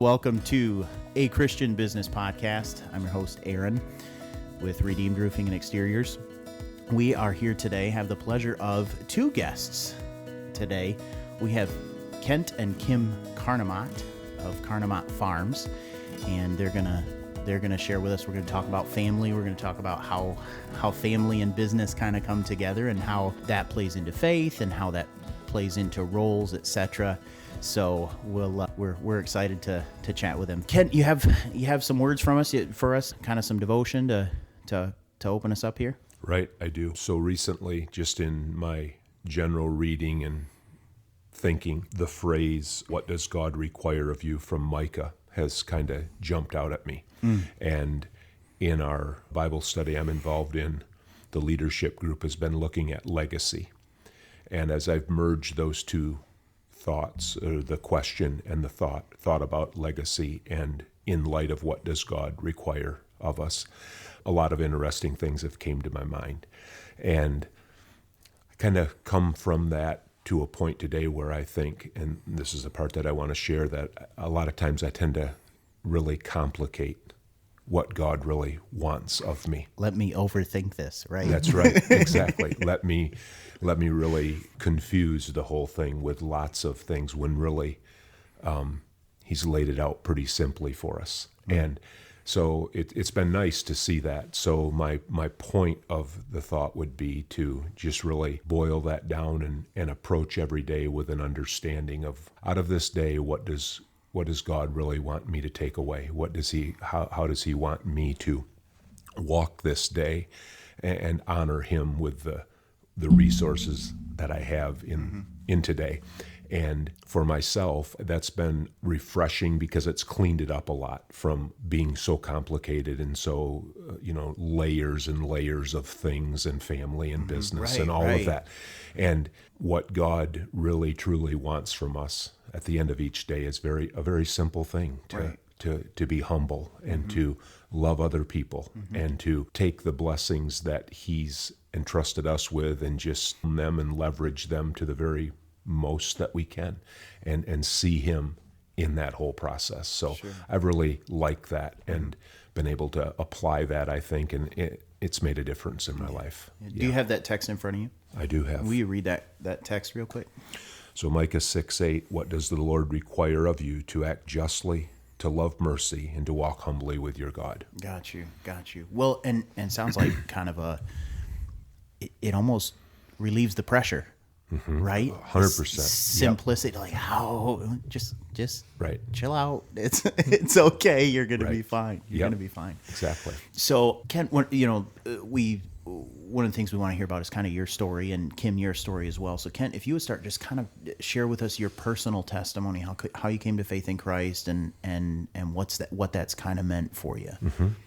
Welcome to A Christian Business Podcast. I'm your host, Aaron, with Redeemed Roofing and Exteriors. We are here today, have the pleasure of two guests today. We have Kent and Kim Karnemaat of Karnemaat Farms, and they're gonna share with us. We're gonna talk about family. We're gonna talk about how family and business kind of come together and how that plays into faith and how that plays into roles, etc. So we're excited to chat with them. Kent, you have some words for us, kind of some devotion to open us up here. Right, I do. So recently, just in my general reading and thinking, the phrase, "What does God require of you?" from Micah has kind of jumped out at me. And in our Bible study I'm involved in, the leadership group has been looking at legacy. And as I've merged those two thoughts, the question and the thought about legacy, and in light of what does God require of us, a lot of interesting things have came to my mind. And I kind of come from that to a point today where I think, and this is the part that I want to share, that a lot of times I tend to really complicate what God really wants of me. Let me overthink this, right? That's right, exactly. Let me really confuse the whole thing with lots of things when really He's laid it out pretty simply for us. And so it's been nice to see that. So my point of the thought would be to just really boil that down and approach every day with an understanding of, out of this day, what does God really want me to take away? How does He want me to walk this day and honor Him with the resources that I have in today? And for myself, that's been refreshing because it's cleaned it up a lot from being so complicated and so, layers and layers of things and family and business and all of that. And what God really, truly wants from us at the end of each day is a very simple thing, to be humble and to love other people and to take the blessings that He's entrusted us with and just them and leverage them to the very most that we can and see Him in that whole process. So I've really liked that and been able to apply that, I think, and it's made a difference in my life. Do you have that text in front of you? I do have. Will you read that text real quick? So Micah 6:8, "What does the Lord require of you? To act justly, to love mercy, and to walk humbly with your God." Got you. Well, and sounds like kind of it almost relieves the pressure. Right? 100%. Simplicity, like how just right. Chill out. It's okay. You're going to be fine. You're going to be fine. Exactly. So, Kent, one of the things we want to hear about is kind of your story, and Kim, your story as well. So, Kent, if you would start, just kind of share with us your personal testimony, how you came to faith in Christ, and what that's kind of meant for you.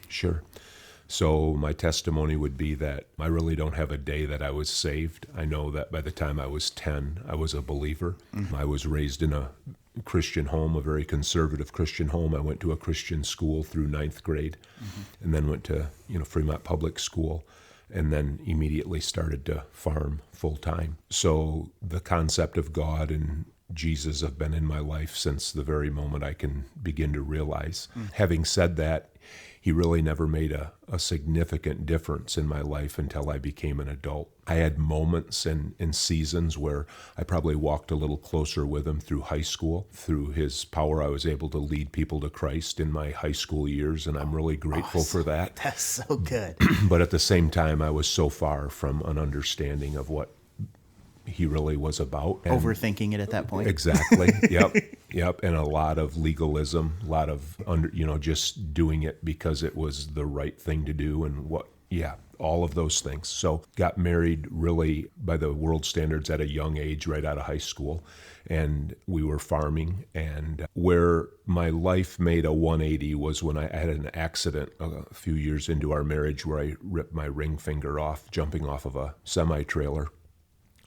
Sure. So my testimony would be that I really don't have a day that I was saved. I know that by the time I was 10, I was a believer. I was raised in a Christian home, a very conservative Christian home. I went to a Christian school through 9th grade and then went to Fremont Public School and then immediately started to farm full time. So the concept of God and Jesus have been in my life since the very moment I can begin to realize. Having said that, He really never made a significant difference in my life until I became an adult. I had moments and seasons where I probably walked a little closer with Him through high school. Through His power, I was able to lead people to Christ in my high school years, and I'm really grateful for that. That's so good. But at the same time, I was so far from an understanding of what He really was about. And overthinking it at that point. Exactly. Yep. And a lot of legalism, a lot of just doing it because it was the right thing to do, and all of those things. So got married really by the world standards at a young age, right out of high school, and we were farming. And where my life made a 180 was when I had an accident a few years into our marriage where I ripped my ring finger off jumping off of a semi-trailer.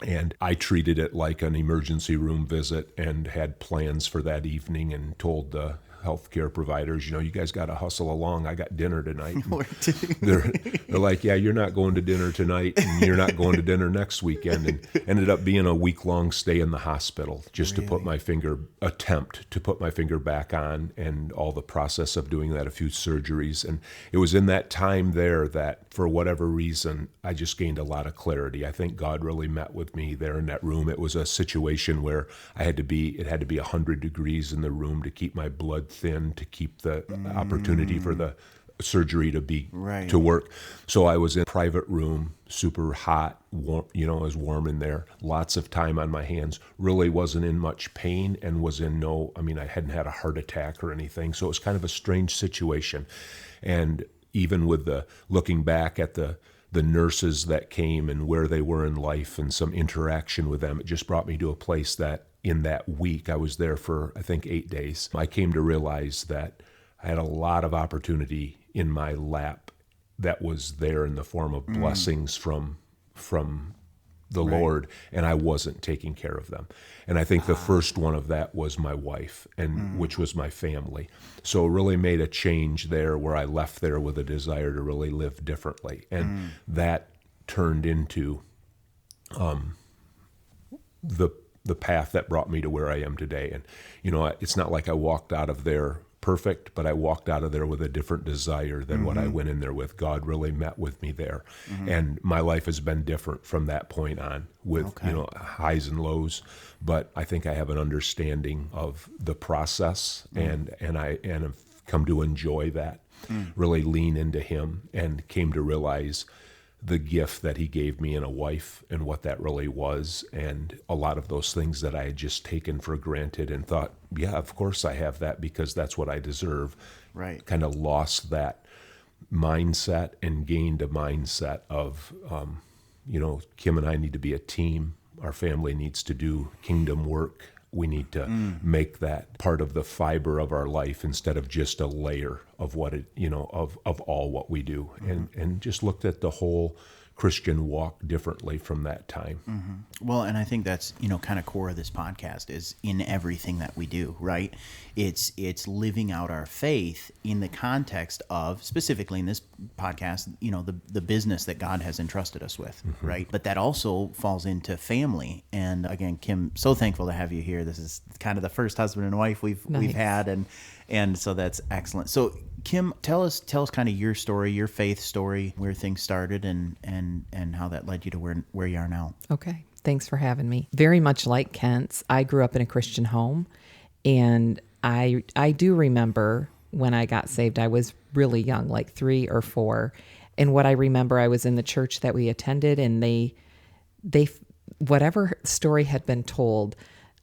And I treated it like an emergency room visit and had plans for that evening and told the healthcare providers, you guys got to hustle along. I got dinner tonight. Or They're like, yeah, you're not going to dinner tonight, and you're not going to dinner next weekend. And ended up being a week-long stay in the hospital just to attempt to put my finger back on, and all the process of doing that, a few surgeries. And it was in that time there that, for whatever reason, I just gained a lot of clarity. I think God really met with me there in that room. It was a situation where it had to be 100 degrees in the room to keep my blood thin, to keep the opportunity for the surgery to work. So I was in a private room, super hot, warm, it was warm in there, lots of time on my hands, really wasn't in much pain, and I hadn't had a heart attack or anything. So it was kind of a strange situation. And even with looking back at the nurses that came and where they were in life and some interaction with them, it just brought me to a place that in that week, I was there for, I think, 8 days. I came to realize that I had a lot of opportunity in my lap that was there in the form of blessings from the Lord, and I wasn't taking care of them. And I think the first one of that was my wife, and which was my family. So it really made a change there, where I left there with a desire to really live differently. And that turned into the path that brought me to where I am today. And, it's not like I walked out of there perfect, but I walked out of there with a different desire than what I went in there with. God really met with me there. And my life has been different from that point on, with, highs and lows. But I think I have an understanding of the process, and have come to enjoy that, really lean into Him, and came to realize the gift that He gave me in a wife and what that really was, and a lot of those things that I had just taken for granted and thought, yeah, of course I have that because that's what I deserve. Right. Kind of lost that mindset and gained a mindset of, Kim and I need to be a team. Our family needs to do kingdom work. We need to make that part of the fiber of our life instead of just a layer of what it, of all what we do. And just looked at the whole Christian walk differently from that time. Well, and I think that's, kind of core of this podcast is in everything that we do, right? It's living out our faith in the context of, specifically in this podcast, the business that God has entrusted us with, right? But that also falls into family. And again, Kim, so thankful to have you here. This is kind of the first husband and wife we've had, and so that's excellent. So Kim, tell us kind of your story, your faith story, where things started and how that led you to where you are now. Okay. Thanks for having me. Very much like Kent's, I grew up in a Christian home, and I do remember when I got saved, I was really young, like 3 or 4. And what I remember, I was in the church that we attended, and they whatever story had been told,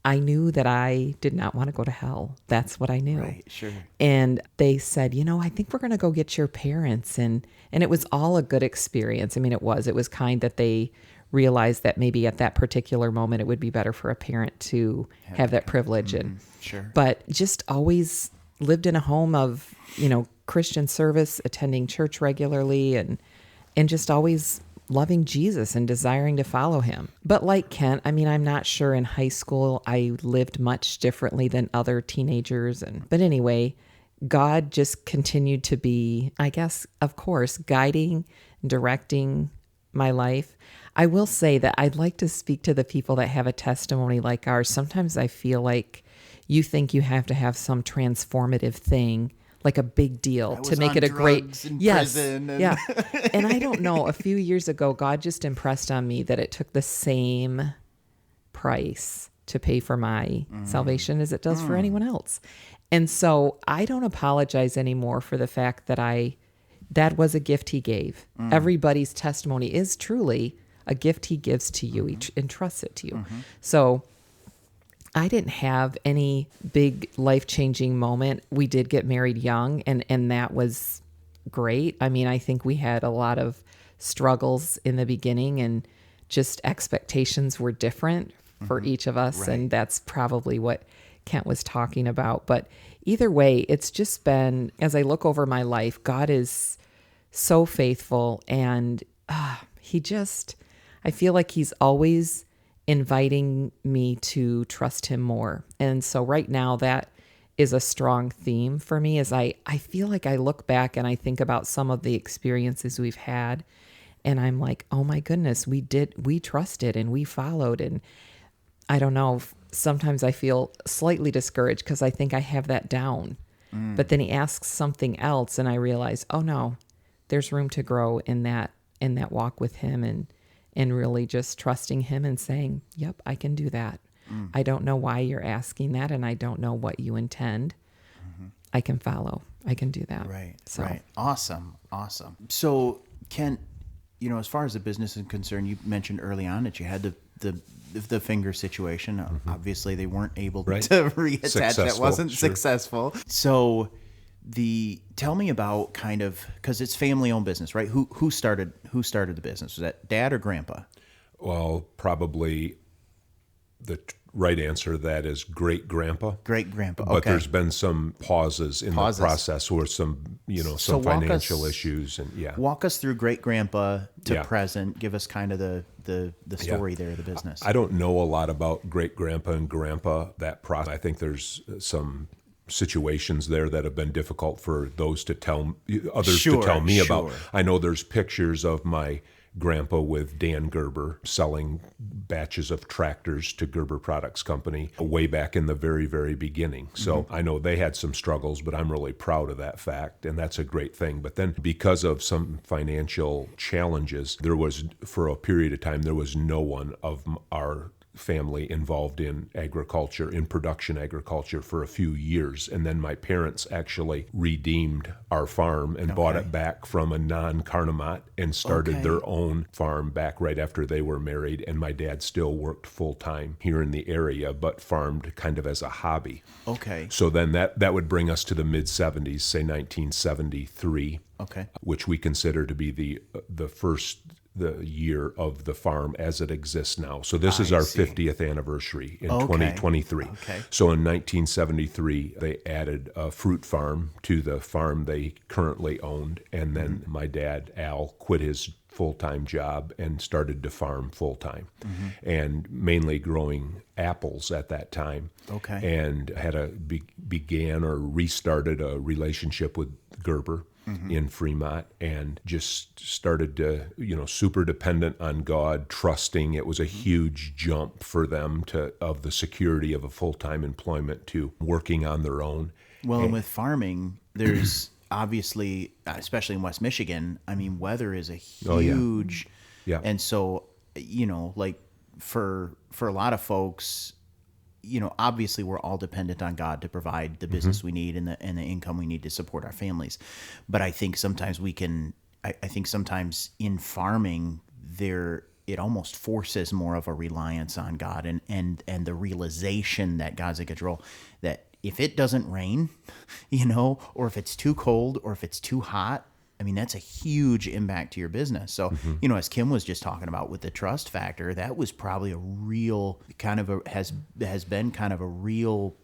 I knew that I did not want to go to hell. That's what I knew. Right, sure. And they said, I think we're going to go get your parents. And it was all a good experience. I mean, it was kind that they realized that maybe at that particular moment, it would be better for a parent to have that privilege. And sure. But just always lived in a home of, Christian service, attending church regularly, and just always loving Jesus and desiring to follow Him. But like Kent, I'm not sure in high school I lived much differently than other teenagers. But anyway, God just continued to be, I guess, of course, guiding, directing my life. I will say that I'd like to speak to the people that have a testimony like ours. Sometimes I feel like you think you have to have some transformative thing, like a big deal to make it a great, prison yeah. And I don't know, a few years ago, God just impressed on me that it took the same price to pay for my salvation as it does for anyone else. And so I don't apologize anymore for the fact that that was a gift He gave. Everybody's testimony is truly a gift He gives to you, He entrusts it to you. So I didn't have any big life-changing moment. We did get married young, and that was great. I think we had a lot of struggles in the beginning, and just expectations were different for each of us, and that's probably what Kent was talking about. But either way, it's just been, as I look over my life, God is so faithful, and I feel like He's always inviting me to trust Him more. And so right now that is a strong theme for me. As I feel like I look back and I think about some of the experiences we've had, and I'm like, oh my goodness, we trusted and we followed. And I don't know, sometimes I feel slightly discouraged because I think I have that down. But then he asks something else and I realize, oh no, there's room to grow in that walk with him, and really just trusting him and saying, yep, I can do that. I don't know why you're asking that, and I don't know what you intend. I can follow. I can do that. Right. So. Right. Awesome. So, Ken, as far as the business is concerned, you mentioned early on that you had the finger situation. Obviously, they weren't able to reattach. Successful, that wasn't sure. successful. So, tell me about kind of, because it's family-owned business, right? Who started the business? Was that Dad or Grandpa? Well, probably the right answer to that is great-grandpa. Great-grandpa. But Okay. there's been some pauses in the process, or some So walk financial us- issues, and Walk us through great-grandpa to Yeah. present. Give us kind of the story there of the business. I don't know a lot about great-grandpa and grandpa, that process. I think there's some situations there that have been difficult for those to tell others Sure, to tell me sure. about. I know there's pictures of my grandpa with Dan Gerber selling batches of tractors to Gerber Products Company way back in the very, very beginning. So I know they had some struggles, but I'm really proud of that fact, and that's a great thing. But then because of some financial challenges, for a period of time, there was no one of our family involved in agriculture, in production agriculture, for a few years. And then my parents actually redeemed our farm and bought it back from a non-Karnemaat and started their own farm back right after they were married. And my dad still worked full-time here in the area, but farmed kind of as a hobby. Okay. So then that would bring us to the mid-70s, say 1973, Okay. which we consider to be the year of the farm as it exists now. So this is our 50th anniversary in 2023. Okay. So in 1973, they added a fruit farm to the farm they currently owned. And then my dad, Al, quit his full-time job and started to farm full-time, and mainly growing apples at that time. Okay. And began or restarted a relationship with Gerber in Fremont, and just started to, super dependent on God, trusting. It was a huge jump for them of the security of a full-time employment to working on their own. Well, and with farming, there's obviously, especially in West Michigan, I mean, weather is a huge, and so, like for a lot of folks, obviously we're all dependent on God to provide the business we need and the income we need to support our families. But I think sometimes I think sometimes in farming it almost forces more of a reliance on God and the realization that God's in control, that if it doesn't rain, or if it's too cold or if it's too hot, I mean, that's a huge impact to your business. So, as Kim was just talking about with the trust factor, that was probably a real kind of has been kind of a real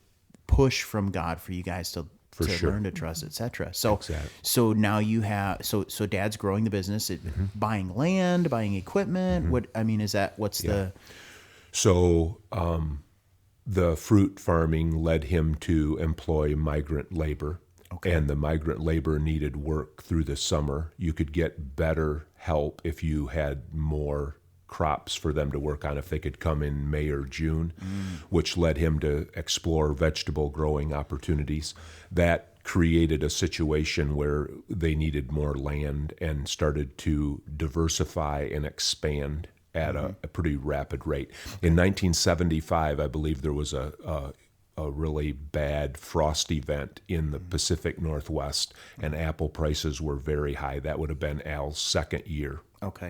push from God for you guys to sure. learn to trust, etc. So, Exactly. so now you have, so Dad's growing the business, buying land, buying equipment. So the fruit farming led him to employ migrant labor. Okay. And the migrant labor needed work through the summer. You could get better help if you had more crops for them to work on, if they could come in May or June, which led him to explore vegetable growing opportunities. That created a situation where they needed more land and started to diversify and expand at a pretty rapid rate. In 1975, I believe there was a really bad frost event in the Pacific Northwest, and apple prices were very high. That would have been Al's second year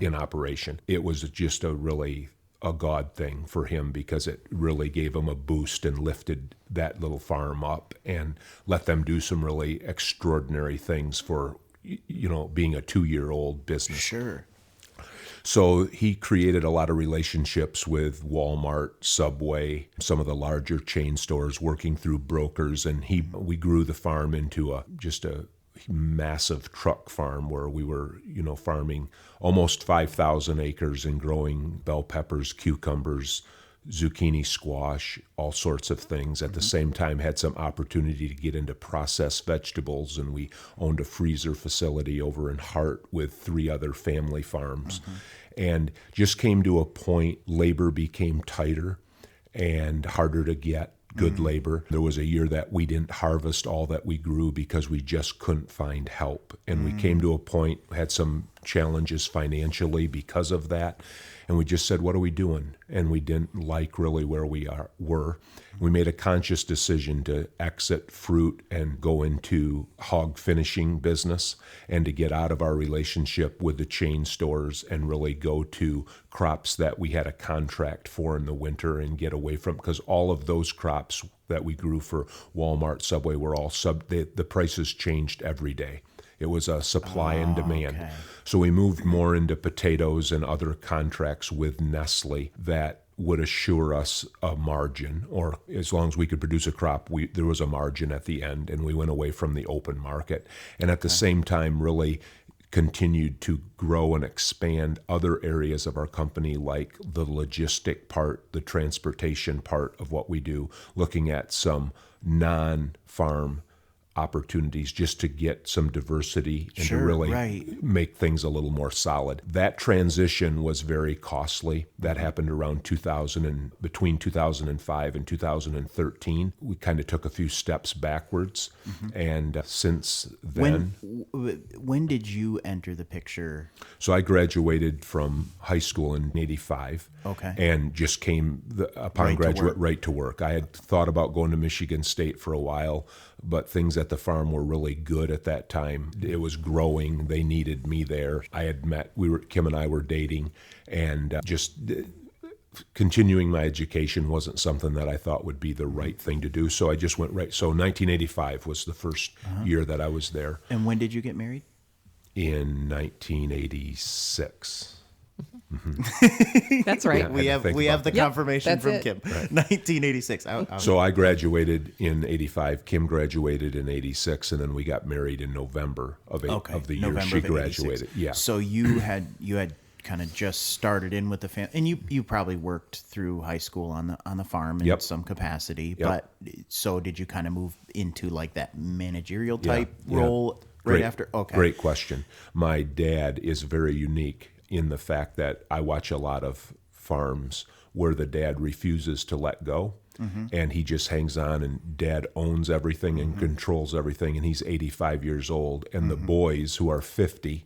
in operation. It was just a God thing for him, because it really gave him a boost and lifted that little farm up and let them do some really extraordinary things for, being a 2-year-old business. Sure. So he created a lot of relationships with Walmart, Subway, some of the larger chain stores, working through brokers, and we grew the farm into a massive truck farm where we were, farming almost 5,000 acres and growing bell peppers, cucumbers, zucchini, squash, all sorts of things. At the same time, had some opportunity to get into processed vegetables, and we owned a freezer facility over in Hart with 3 other family farms. And just came to a point, labor became tighter and harder to get. Good labor. There was a year that we didn't harvest all that we grew because we just couldn't find help. And we came to a point, had some challenges financially because of that. And we just said, what are we doing? And we didn't like really where we were. We made a conscious decision to exit fruit and go into hog finishing business and to get out of our relationship with the chain stores and really go to crops that we had a contract for in the winter and get away from, because all of those crops that we grew for Walmart, Subway were all the prices changed every day. It was a supply and demand. Okay. So we moved more into potatoes and other contracts with Nestle that would assure us a margin, or as long as we could produce a crop, there was a margin at the end, and we went away from the open market. And at the same time, really continued to grow and expand other areas of our company, like the logistic part, the transportation part of what we do, looking at some non-farm opportunities just to get some diversity and to really make things a little more solid. That transition was very costly. That happened around between 2005 and 2013. We kind of took a few steps backwards. And since then... When did you enter the picture? So I graduated from high school in 85. Okay. And just came, upon graduate, right to work. I had thought about going to Michigan State for a while, but things at the farm were really good at that time. It was growing. They needed me there. I had met, Kim and I were dating, and continuing my education wasn't something that I thought would be the right thing to do. So I just went right. So 1985 was the first year that I was there. And when did you get married? In 1986. That's right. Yeah, we have the confirmation from Kim. Right. 1986. So I graduated in 85. Kim graduated in 86, and then we got married in November of the year November she of 86. graduated. Yeah. So you had kind of just started in with the family, and you probably worked through high school on the farm in some capacity. Yep. But so did you kind of move into like that managerial type role right after? Okay. Great question. My dad is very unique in the fact that I watch a lot of farms where the dad refuses to let go. And he just hangs on, and dad owns everything and controls everything. And he's 85 years old. And the boys, who are 50,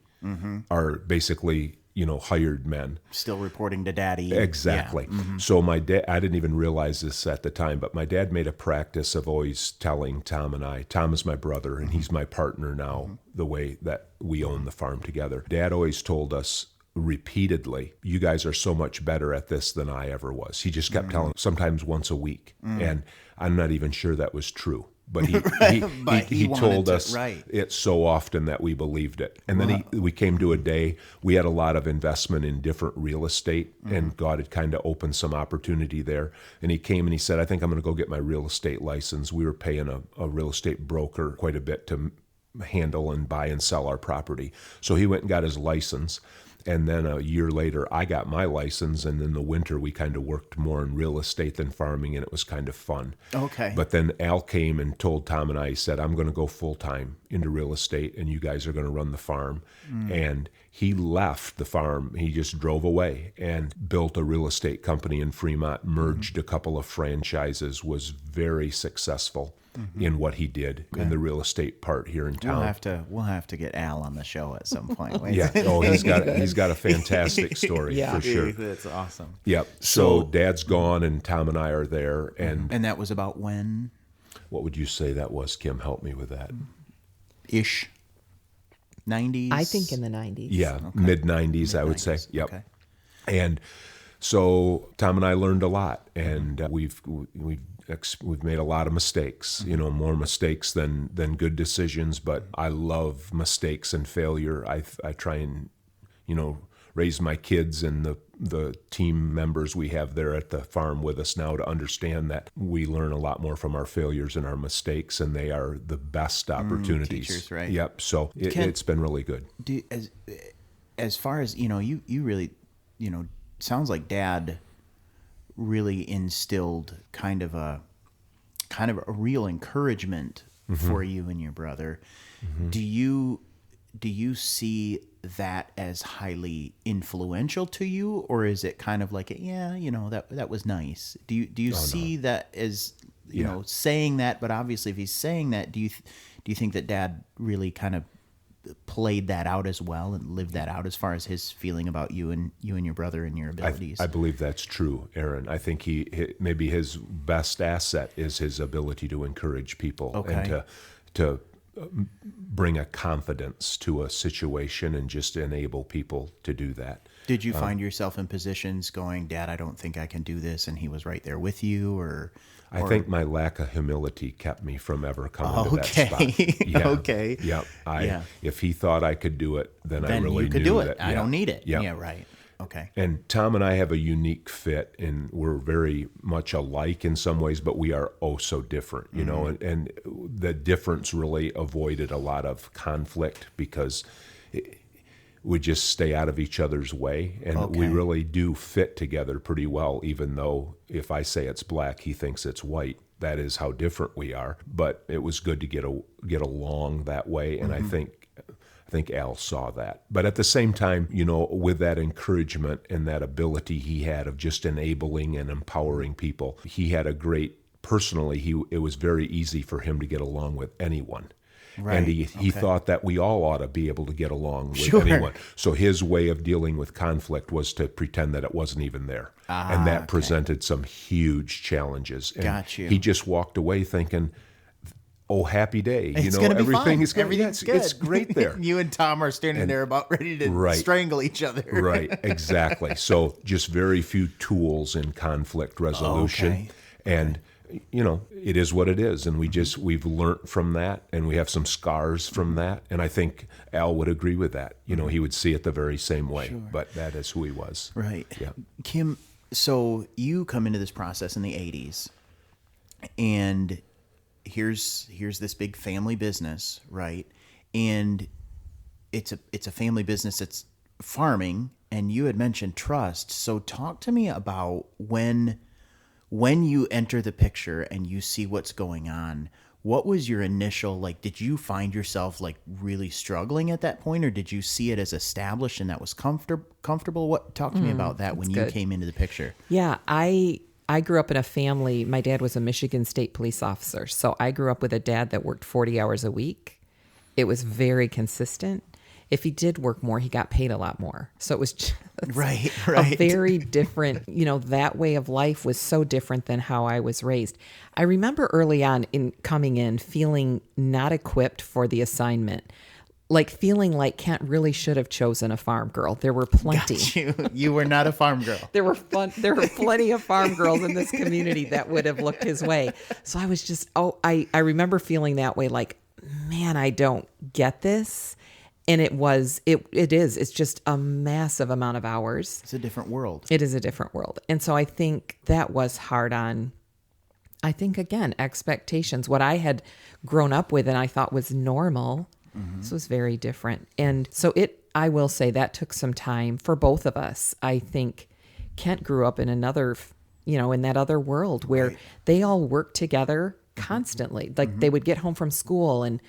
are basically, hired men. Still reporting to daddy. Exactly. Yeah. So my dad, I didn't even realize this at the time, but my dad made a practice of always telling Tom and I, Tom is my brother, and he's my partner now, the way that we own the farm together. Dad always told us repeatedly, you guys are so much better at this than I ever was. He just kept telling, sometimes once a week. And I'm not even sure that was true. But he told us it so often that we believed it. And then we came to a day, we had a lot of investment in different real estate, and God had kind of opened some opportunity there. And he came and he said, I think I'm going to go get my real estate license. We were paying a real estate broker quite a bit to handle and buy and sell our property. So he went and got his license. And then a year later, I got my license, and in the winter, we kind of worked more in real estate than farming, and it was kind of fun. Okay. But then Al came and told Tom and I, he said, I'm going to go full-time into real estate, and you guys are going to run the farm. And he left the farm. He just drove away and built a real estate company in Fremont, merged a couple of franchises, was very successful in what he did in the real estate part here in town. We'll have to get Al on the show at some point. Yeah. Oh, he's got a fantastic story for sure. That's awesome. Yep. So Dad's gone, and Tom and I are there, and that was about when? What would you say that was, Kim? Help me with that. Ish. 90s. I think in the 90s. Yeah, mid 90s, I would say. Yep. Okay. And so Tom and I learned a lot, and we've made a lot of mistakes, more mistakes than good decisions, but I love mistakes and failure. I try and, raise my kids and the team members we have there at the farm with us now to understand that we learn a lot more from our failures and our mistakes, and they are the best opportunities. Teachers, right? Yep. So it's been really good. As far as, you really, sounds like Dad really instilled kind of a real encouragement for you and your brother. Do you see that as highly influential to you, or is it kind of like, that was nice? Do you see that as, saying that, but obviously if he's saying that, do you think that Dad really kind of played that out as well and lived that out as far as his feeling about you and your brother and your abilities? I believe that's true, Aaron. I think maybe his best asset is his ability to encourage people and to bring a confidence to a situation and just enable people to do that. Did you find yourself in positions going, Dad, I don't think I can do this, and he was right there with you, or? I think my lack of humility kept me from ever coming to that spot. Yeah. Okay. Yeah. If he thought I could do it, then I really you could knew do it. that, I don't need it. Yeah. Yeah, right. Okay. And Tom and I have a unique fit, and we're very much alike in some ways, but we are so different, and the difference really avoided a lot of conflict because we just stay out of each other's way, and we really do fit together pretty well, even though if I say it's black, he thinks it's white. That is how different we are. But it was good to get along that way, and I think Al saw that. But at the same time, with that encouragement and that ability he had of just enabling and empowering people, he had a great, personally, it was very easy for him to get along with anyone. Right. And he thought that we all ought to be able to get along with anyone. So his way of dealing with conflict was to pretend that it wasn't even there. And that presented some huge challenges. And Got you. he just walked away thinking, oh, happy day. It's gonna be fine. Everything's good. It's great there. You and Tom are standing there about ready to strangle each other. Right, exactly. So just very few tools in conflict resolution. Okay. And it is what it is, and we've learned from that, and we have some scars from that, and I think Al would agree with that. He would see it the very same way, but that is who he was. Right. Yeah. Kim, so you come into this process in the 80s, and here's this big family business, right? And it's a family business that's farming, and you had mentioned trust. So talk to me about when you enter the picture and you see what's going on, what was your initial, did you find yourself really struggling at that point, or did you see it as established and that was comfortable? Talk to me about that when you came into the picture. Yeah, I grew up in a family. My dad was a Michigan State police officer. So I grew up with a dad that worked 40 hours a week. It was very consistent. If he did work more, he got paid a lot more. So it was just right. a very different, that way of life was so different than how I was raised. I remember early on in coming in feeling not equipped for the assignment, feeling like Kent really should have chosen a farm girl. There were plenty. Got you were not a farm girl. There were plenty of farm girls in this community that would have looked his way. So I was just, I remember feeling that way, man, I don't get this. And it's just a massive amount of hours. It's a different world. It is a different world. And so I think that was hard on, again, expectations. What I had grown up with and I thought was normal, this was very different. And so I will say that took some time for both of us. I think Kent grew up in another, in that other world where they all worked together constantly. They would get home from school and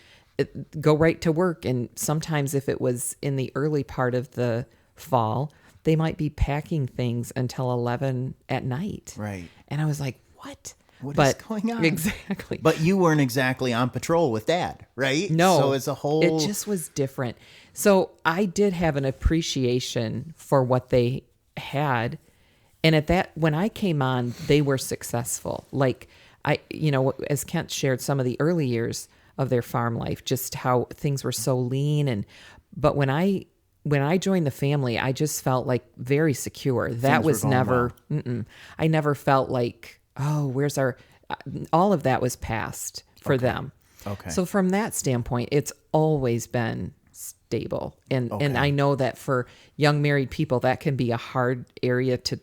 go right to work. And sometimes if it was in the early part of the fall, they might be packing things until 11 at night. Right. And I was like, what? What is going on? Exactly. But you weren't exactly on patrol with Dad, right? No. So it's it just was different. So I did have an appreciation for what they had. And when I came on, they were successful. As Kent shared some of the early years of their farm life, just how things were so lean. But when I joined the family, I just felt very secure. That was never, I never felt where's all of that was past for them. Okay. So from that standpoint, it's always been stable. And I know that for young married people, that can be a hard area to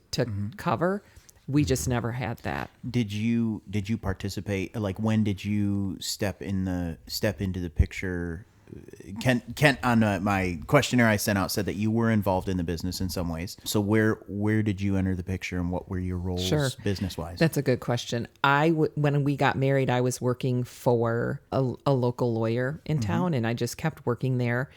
cover. We just never had that. Did you participate? When did you step into the picture Kent on my questionnaire I sent out said that you were involved in the business in some ways. So where did you enter the picture, and what were your roles business wise? That's a good question. When we got married, I was working for a local lawyer in town, and I just kept working there.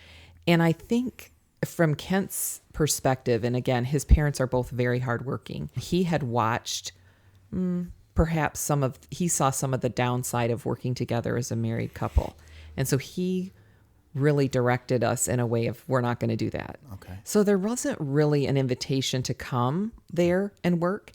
And I think from Kent's perspective, and again, his parents are both very hardworking. He had watched perhaps he saw some of the downside of working together as a married couple. And so he really directed us in a way of, we're not going to do that. Okay. So there wasn't really an invitation to come there and work.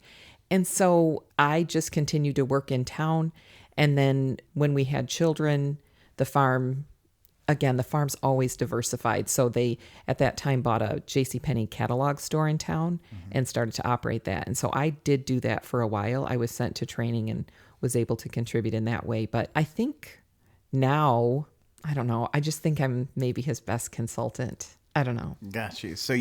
And so I just continued to work in town. And then when we had children, the farm's always diversified. So they, at that time, bought a JCPenney catalog store in town and started to operate that. And so I did do that for a while. I was sent to training and was able to contribute in that way. But I think now, I don't know, I just think I'm maybe his best consultant. I don't know. Got you. So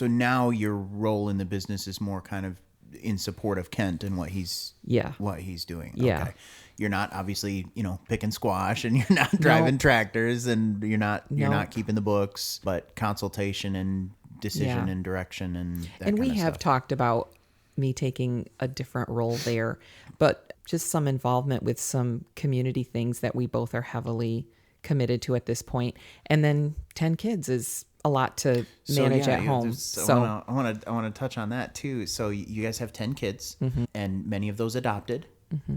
now your role in the business is more kind of in support of Kent and what he's doing. Yeah. Okay. You're not obviously, picking squash, and you're not driving tractors, and you're not keeping the books, but consultation and decision and direction and that and kind we of have stuff. talked about me taking a different role there, but just some involvement with some community things that we both are heavily committed to at this point. And then 10 kids is a lot to manage at home. So I want to touch on that too. So you guys have 10 kids, and many of those adopted,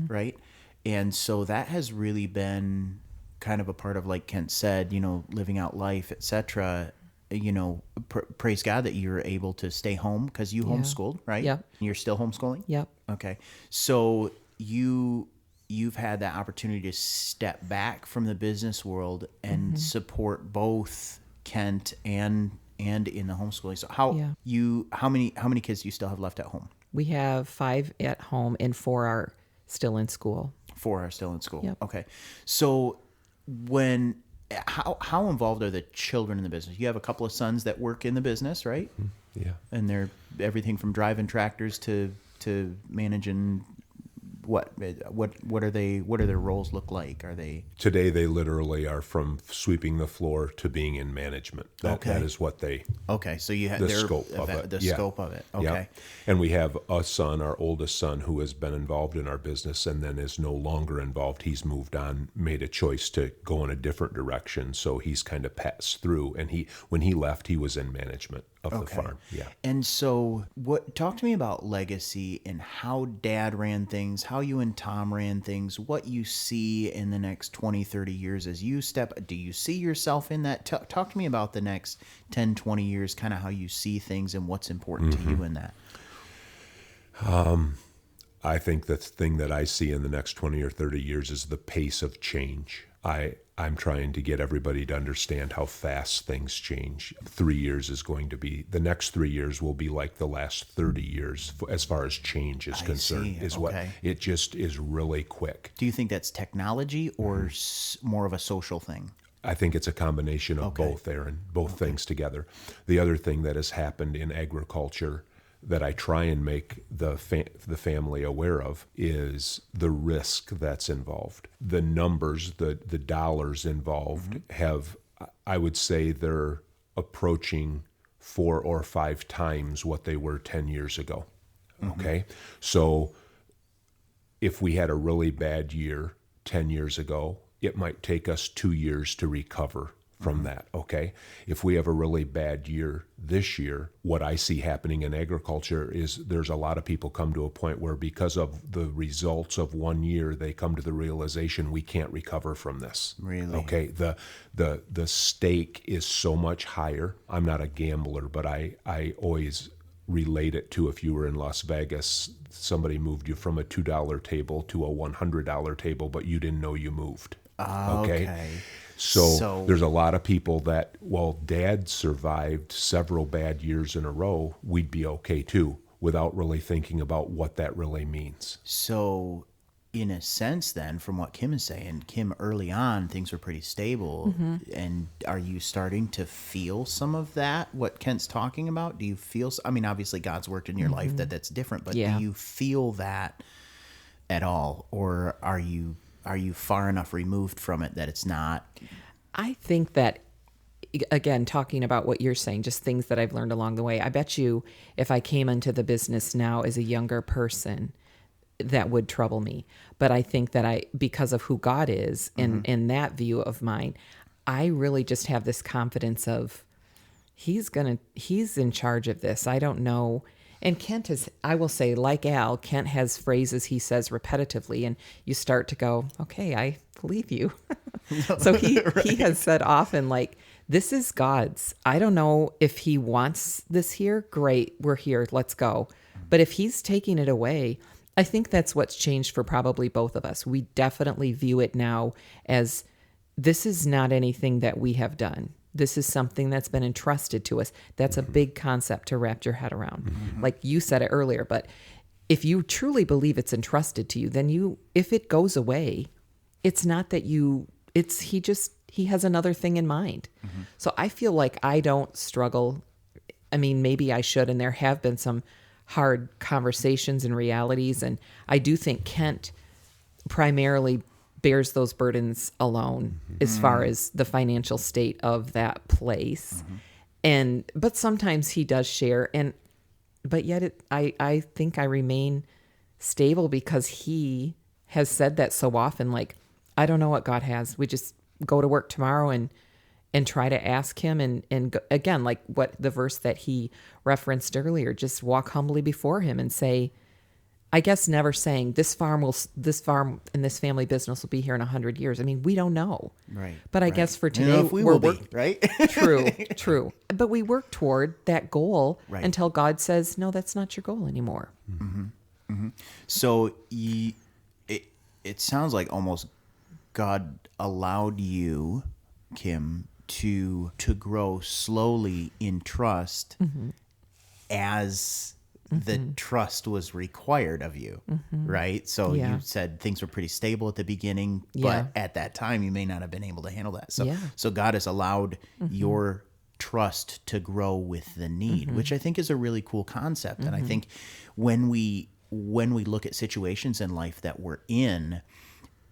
right? And so that has really been kind of a part of, like Kent said, living out life, etc. Praise God that you're able to stay home, because you homeschooled, right? Yep. You're still homeschooling? Yep. Okay. So you've had that opportunity to step back from the business world and support both Kent and in the homeschooling. So how many kids do you still have left at home? we have 5 at home and 4 are still in school. 4 are still in school. Yep. Okay. So how involved are the children in the business? You have a couple of sons that work in the business, right? Yeah. And they're everything from driving tractors to managing what are they? What do their roles look like? Are they Today they literally are from sweeping the floor to being in management. That is what they. okay? So you have The scope of it. The Yeah. scope of it. Okay. Yeah. And we have a son, our oldest son, who has been involved in our business and then is no longer involved. He's moved on, made a choice to go in a different direction. So he's kind of passed through. And when he left, he was in management of the farm. Yeah. And so, talk to me about legacy and how Dad ran things, how you and Tom ran things, what you see in the next 20, 30 years as you do you see yourself in that? Talk to me about the next 10, 20 years, kind of how you see things and what's important to you in that. I think the thing that I see in the next 20 or 30 years is the pace of change. I'm trying to get everybody to understand how fast things change. 3 years is going to be, the next 3 years will be like the last 30 years as far as change is concerned. It just is really quick. Do you think that's technology or more of a social thing? I think it's a combination of both, Aaron, both things together. The other thing that has happened in agriculture that I try and make the family aware of is the risk that's involved. The numbers, the dollars involved have, I would say they're approaching 4 or 5 times what they were 10 years ago. Okay? So if we had a really bad year 10 years ago, it might take us 2 years to recover from that, okay? If we have a really bad year this year, what I see happening in agriculture is there's a lot of people come to a point where because of the results of 1 year, they come to the realization we can't recover from this. Really? Okay, the stake is so much higher. I'm not a gambler, but I always relate it to if you were in Las Vegas, somebody moved you from a $2 table to a $100 table, but you didn't know you moved. Okay. So there's a lot of people that, well, Dad survived several bad years in a row, we'd be okay too, without really thinking about what that really means. So in a sense then, from what Kim is saying, Kim, early on, things were pretty stable. And are you starting to feel some of that, what Kent's talking about? Do you feel, I mean, obviously God's worked in your life that's different, but do you feel that at all? Or are you are you far enough removed from it that it's not? I think that, again, talking about what you're saying, just things that I've learned along the way, I bet you if I came into the business now as a younger person, that would trouble me. But I think that because of who God is and that view of mine, I really just have this confidence of he's in charge of this. I don't know. And Kent is, I will say, like Al, Kent has phrases he says repetitively, and you start to go, okay, I believe you. So he has said often, like, this is God's. I don't know if he wants this here. Great, we're here. Let's go. But if he's taking it away, I think that's what's changed for probably both of us. We definitely view it now as this is not anything that we have done. This is something that's been entrusted to us. That's a big concept to wrap your head around. Like you said it earlier, but if you truly believe it's entrusted to you, then if it goes away, it's not that he has another thing in mind. So I feel like I don't struggle. I mean, maybe I should, and there have been some hard conversations and realities. And I do think Kent primarily bears those burdens alone as far as the financial state of that place. But sometimes he does share, but yet I think I remain stable because he has said that so often, like, I don't know what God has. We just go to work tomorrow and try to ask him. And go, again, like what the verse that he referenced earlier, just walk humbly before him and say, I guess never saying this farm and this family business will be here in 100 years. I mean, we don't know. Right. But I guess for today, if we will be, right? True. But we work toward that goal until God says, no, that's not your goal anymore. So it sounds like almost God allowed you, Kim, to grow slowly in trust as the trust was required of you, right? So you said things were pretty stable at the beginning, but at that time you may not have been able to handle that. So God has allowed your trust to grow with the need, which I think is a really cool concept. And I think when we look at situations in life that we're in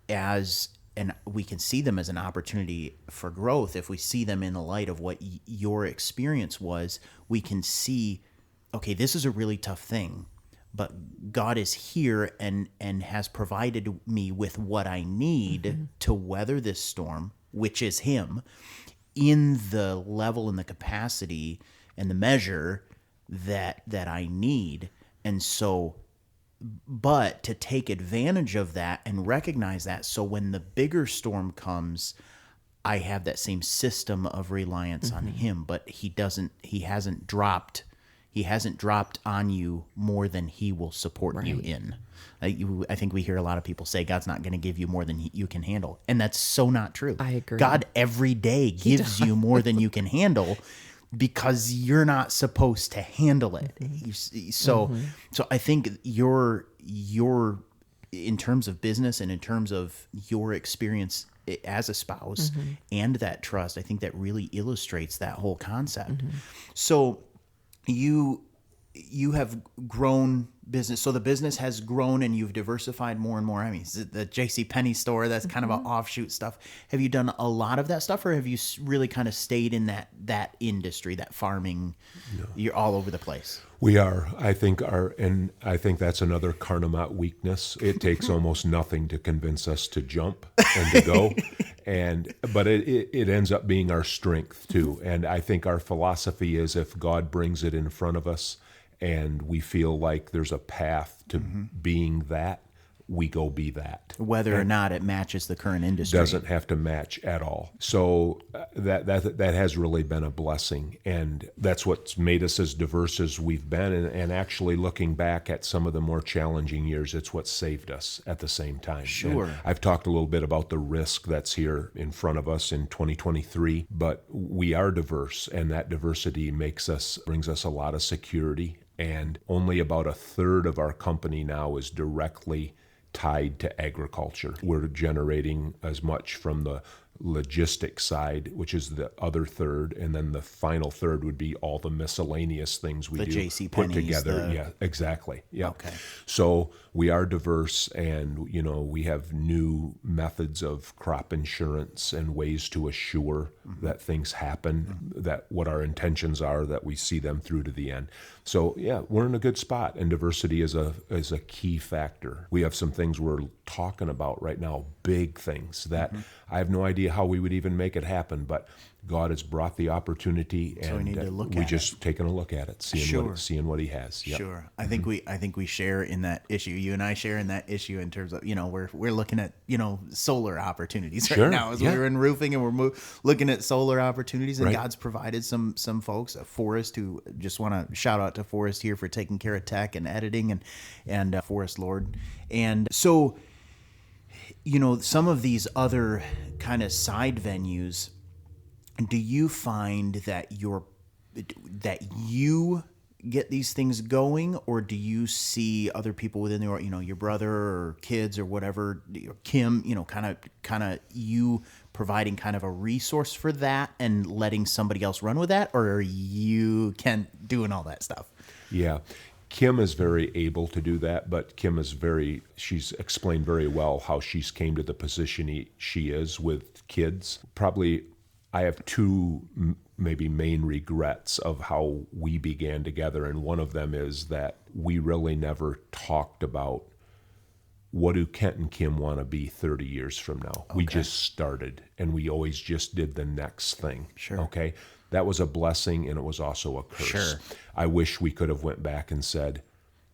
and we can see them as an opportunity for growth, if we see them in the light of what your experience was, we can see, okay, this is a really tough thing, but God is here and has provided me with what I need to weather this storm, which is him, in the level and the capacity and the measure that I need. And so, but to take advantage of that and recognize that, so when the bigger storm comes, I have that same system of reliance on him, but he hasn't dropped on you more than he will support you in. I think we hear a lot of people say God's not going to give you more than you can handle. And that's so not true. I agree. God every day gives you more than you can handle because you're not supposed to handle it. So I think your in terms of business and in terms of your experience as a spouse and that trust, I think that really illustrates that whole concept. So you have grown business. So the business has grown and you've diversified more and more. I mean, the JCPenney store, that's kind of an offshoot stuff. Have you done a lot of that stuff, or have you really kind of stayed in that industry, that farming? No. You're all over the place. We are. I think that's another Karnemaat weakness. It takes almost nothing to convince us to jump and to go. But it ends up being our strength too. And I think our philosophy is, if God brings it in front of us and we feel like there's a path to being that, we go be that. Whether or not it matches the current industry. Doesn't have to match at all. So that has really been a blessing. And that's what's made us as diverse as we've been. And actually looking back at some of the more challenging years, it's what saved us at the same time. Sure. And I've talked a little bit about the risk that's here in front of us in 2023, but we are diverse, and that diversity brings us a lot of security. And only about a third of our company now is directly tied to agriculture. We're generating as much from the logistics side, which is the other third, and then the final third would be all the miscellaneous things we The do JC put Penney's, together. Yeah, exactly. Yeah. Okay. So we are diverse, and we have new methods of crop insurance and ways to assure that things happen, that what our intentions are, that we see them through to the end. So yeah, we're in a good spot, and diversity is a key factor. We have some things we're talking about right now, big things that I have no idea how we would even make it happen, but God has brought the opportunity, So we and need to look we at just taking a look at it, seeing Sure. seeing what He has. Yep. Sure. I think we share in that issue. You and I share in that issue in terms of, we're looking at, solar opportunities right Sure. now as Yeah. we're in roofing, and we're looking at solar opportunities, and Right. God's provided some folks, Forrest, who just want to shout out to Forrest here for taking care of tech and editing, and Forrest Lord. And so, some of these other kind of side venues, do you find that you get these things going, or do you see other people within your brother or kids or whatever, or Kim, kind of you providing kind of a resource for that and letting somebody else run with that, or are you doing all that stuff? Yeah. Kim is very able to do that, but Kim is she's explained very well how she's came to the position she is with kids. Probably I have two maybe main regrets of how we began together, and one of them is that we really never talked about what do Kent and Kim want to be 30 years from now. We just started, and we always just did the next thing. Sure. Okay? That was a blessing, and it was also a curse. Sure. I wish we could have went back and said,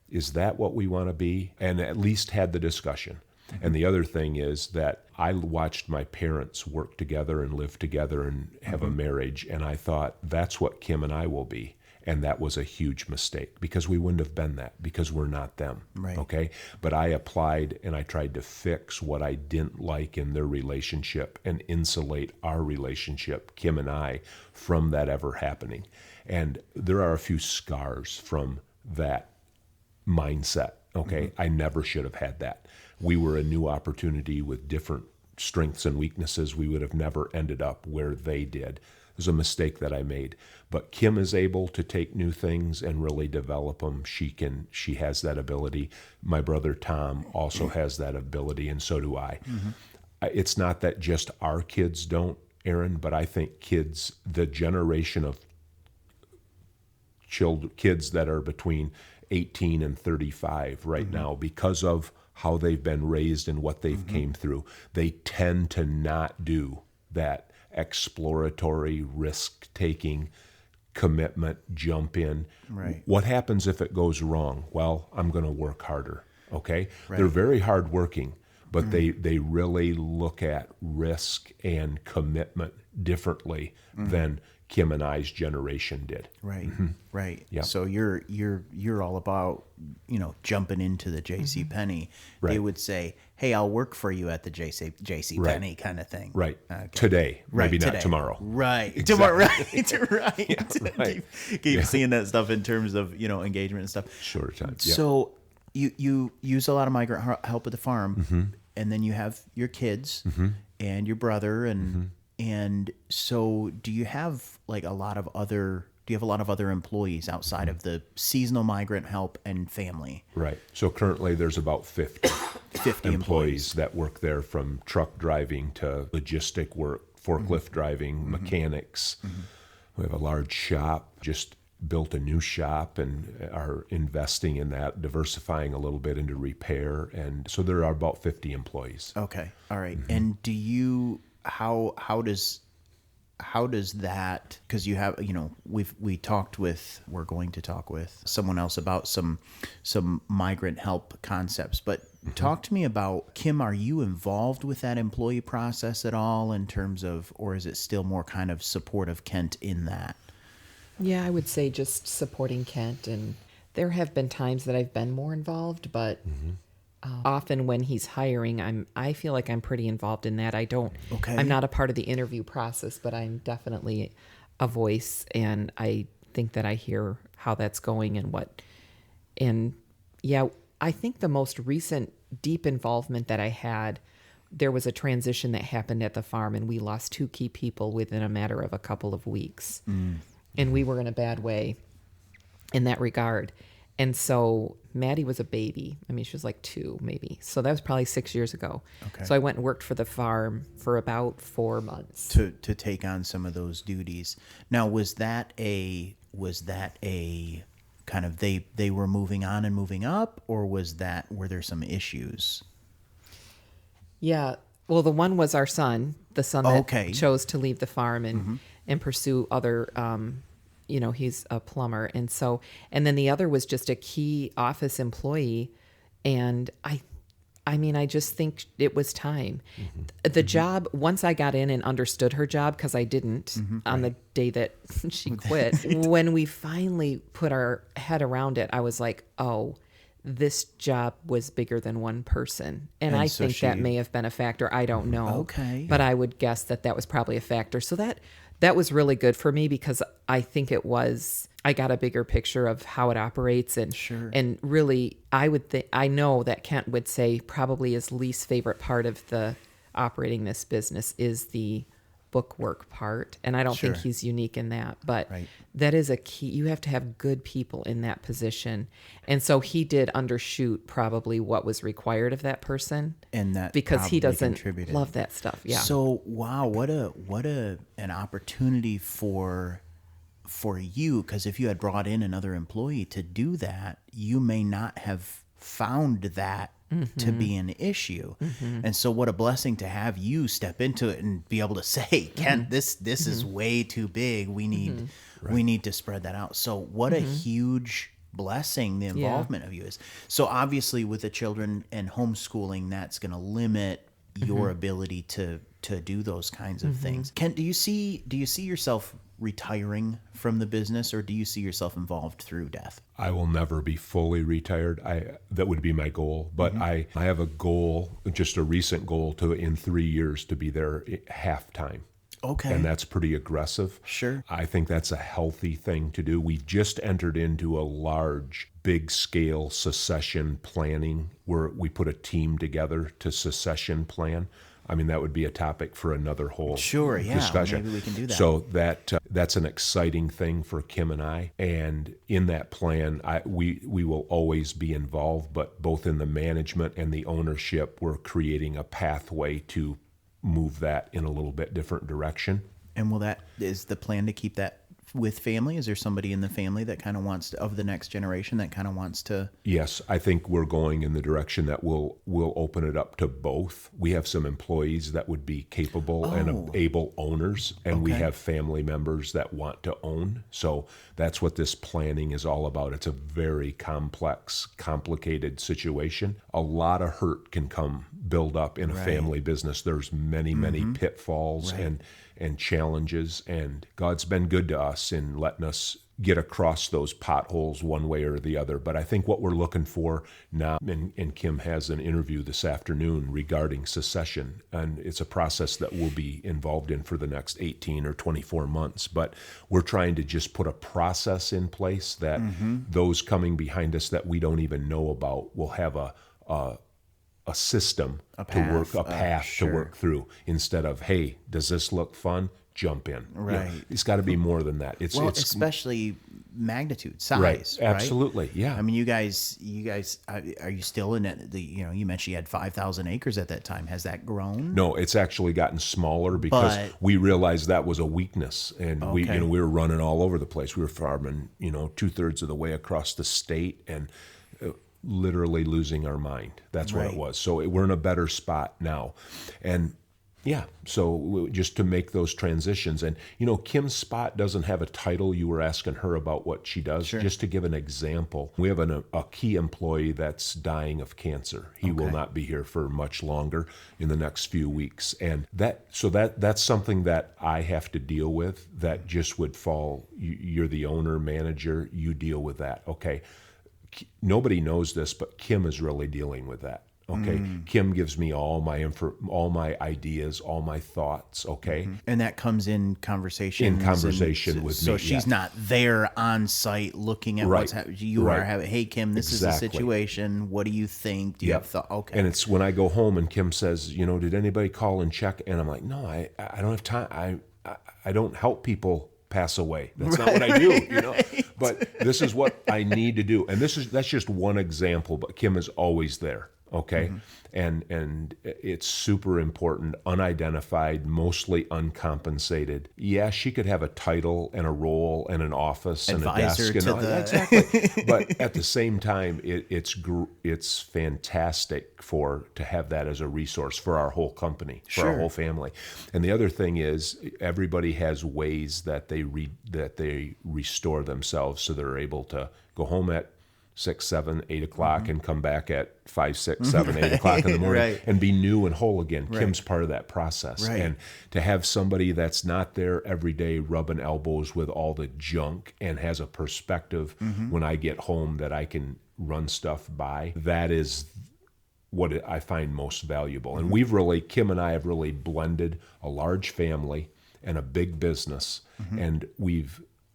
is that what we want to be? And at least had the discussion. And the other thing is that I watched my parents work together and live together and have a marriage, and I thought, that's what Kim and I will be. And that was a huge mistake, because we wouldn't have been that, because we're not them. Right. Okay? But I applied, and I tried to fix what I didn't like in their relationship and insulate our relationship, Kim and I, from that ever happening. And there are a few scars from that mindset. Okay? I never should have had that. We were a new opportunity with different strengths and weaknesses. We would have never ended up where they did. It was a mistake that I made. But Kim is able to take new things and really develop them. She has that ability. My brother Tom also has that ability, and so do I. It's not that just our kids don't, Aaron, but I think the generation of kids that are between 18 and 35 right now, because of how they've been raised and what they've came through, they tend to not do that exploratory, risk-taking, commitment, jump in. Right. What happens if it goes wrong? Well, I'm going to work harder, okay? Right. They're very hardworking, but they really look at risk and commitment differently than Kim and I's generation did. Right, right. Yeah. So you're all about, jumping into the JC Penney. Right. They would say, "Hey, I'll work for you at the JC Right. Penney," kind of thing. Right. Okay. Today, Right, maybe today. not tomorrow. Right. Exactly. Tomorrow. Right. right. Keep seeing that stuff in terms of engagement and stuff. Shorter time. Yeah. So you use a lot of migrant help at the farm, and then you have your kids and your brother, and so do you have a lot of other employees outside of the seasonal migrant help and family? Right. So currently there's about 50 employees that work there, from truck driving to logistic work, forklift driving, mechanics. We have a large shop, just built a new shop and are investing in that, diversifying a little bit into repair. And so there are about 50 employees. Okay. All right. And do you, how does that, because you have, we're going to talk with someone else about some migrant help concepts, but talk to me about, Kim, are you involved with that employee process at all in terms of, or is it still more kind of support of Kent in that? Yeah, I would say just supporting Kent, and there have been times that I've been more involved, but often when he's hiring, I feel like I'm pretty involved in that. I'm not a part of the interview process, but I'm definitely a voice, and I think that I hear how that's going and yeah, I think the most recent deep involvement that I had there was a transition that happened at the farm, and we lost 2 key people within a matter of a couple of weeks. And we were in a bad way in that regard. And so Maddie was a baby. I mean, she was like 2 maybe. So that was probably 6 years ago. Okay. So I went and worked for the farm for about 4 months. To take on some of those duties. Now, was that a kind of they were moving on and moving up, or were there some issues? Yeah. Well, the one was our son, the son that Okay. chose to leave the farm and pursue other, he's a plumber. And then the other was just a key office employee. And I just think it was time. The job, once I got in and understood her job, because I didn't on the day that she quit, when we finally put our head around it, I was like, oh, this job was bigger than one person. And I so think that may have been a factor. I don't know. Okay. But I would guess that was probably a factor. So that was really good for me, because I think I got a bigger picture of how it operates. And Sure. And really, I know that Kent would say probably his least favorite part of the operating this business is the book work part. And I don't think Sure. he's unique in that, but Right. that is a key. You have to have good people in that position. And so he did undershoot probably what was required of that person, And that because he probably doesn't contributed. love that stuff. Yeah. So wow, what an opportunity for you, because if you had brought in another employee to do that, you may not have found that to be an issue. And so what a blessing to have you step into it and be able to say, Kent, this is way too big. We need to spread that out. So what a huge blessing the involvement of you is. So obviously with the children and homeschooling, that's going to limit your ability to do those kinds of things. Kent, do you see yourself retiring from the business, or do you see yourself involved through death? I will never be fully retired. That would be my goal. But I have a goal, just a recent goal, to in 3 years to be there half time. Okay. And that's pretty aggressive. Sure. I think that's a healthy thing to do. We just entered into a large, big-scale succession planning where we put a team together to succession plan. I mean, that would be a topic for another whole discussion. Maybe we can do that. So that's an exciting thing for Kim and I. And in that plan, we will always be involved, but both in the management and the ownership, we're creating a pathway to move that in a little bit different direction. And is the plan to keep that with family? Is there somebody in the family that kind of wants of the next generation that kind of wants to? Yes, I think we're going in the direction that we'll open it up to both. We have some employees that would be capable and able owners, and we have family members that want to own. So that's what this planning is all about. It's a very complex, complicated situation. A lot of hurt can build up in a family business. There's many, many pitfalls and challenges, and God's been good to us in letting us get across those potholes one way or the other. But I think what we're looking for now, and Kim has an interview this afternoon regarding succession, and it's a process that we'll be involved in for the next 18 or 24 months. But we're trying to just put a process in place that those coming behind us that we don't even know about will have a system to work through, instead of, hey, does this look fun? Jump in. Right. It's got to be more than that. It's especially magnitude, size. Right. Absolutely. Yeah. I mean, you guys, are you still in it? You mentioned you had 5,000 acres at that time. Has that grown? No, it's actually gotten smaller because we realized that was a weakness, and we were running all over the place. We were farming, 2/3 of the way across the state, and literally losing our mind. That's what it was. So we're in a better spot now. And so just to make those transitions. And, Kim's spot doesn't have a title. You were asking her about what she does. Sure. Just to give an example, we have a key employee that's dying of cancer. He will not be here for much longer, in the next few weeks. And that's something that I have to deal with, that just would fall. You're the owner, manager, you deal with that. Okay. Nobody knows this, but Kim is really dealing with that. Okay, Kim gives me all my ideas, all my thoughts. Okay, And that comes in conversation. With so me. she's not there on site looking at Right. what's happening. You Right. are having, hey, Kim, this is the Exactly. situation. What do you think? Do you have thought? Okay. And it's when I go home and Kim says, did anybody call and check? And I'm like, no, I don't have time. I don't help people pass away. That's not what I do, But this is what I need to do. And that's just one example, but Kim is always there. Okay. And it's super important, unidentified, mostly uncompensated. Yeah, she could have a title and a role and an office Advisor and a desk. to the... Exactly. But at the same time, it's fantastic to have that as a resource for our whole company, for our whole family. And the other thing is everybody has ways that they restore themselves so they're able to go home at 6, 7, 8 o'clock and come back at 5, 6, 7, 8 o'clock in the morning and be new and whole again. Kim's part of that process. And to have somebody that's not there every day rubbing elbows with all the junk and has a perspective when I get home that I can run stuff by, that is what I find most valuable. And Kim and I have really blended a large family and a big business, and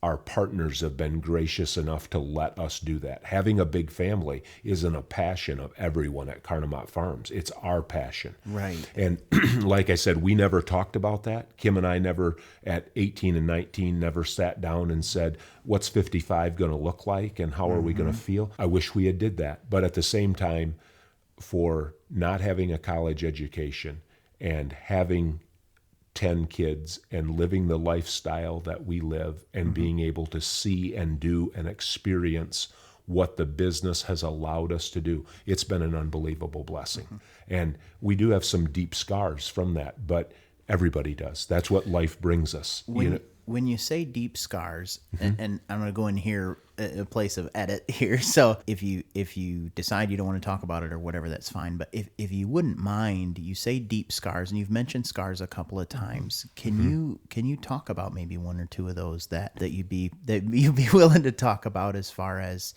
our partners have been gracious enough to let us do that. Having a big family isn't a passion of everyone at Karnemaat Farms. It's our passion. Right. And like I said, we never talked about that. Kim and I never, at 18 and 19, never sat down and said, what's 55 going to look like and how are we going to feel? I wish we had did that. But at the same time, for not having a college education and having 10 kids and living the lifestyle that we live and being able to see and do and experience what the business has allowed us to do, it's been an unbelievable blessing. And we do have some deep scars from that, but everybody does. That's what life brings us. When you say deep scars, and I'm going to go in here a place of edit here. So if you decide you don't want to talk about it or whatever, that's fine. But if you wouldn't mind, you say deep scars, and you've mentioned scars a couple of times. Can you talk about maybe one or two of those that you'd be willing to talk about as far as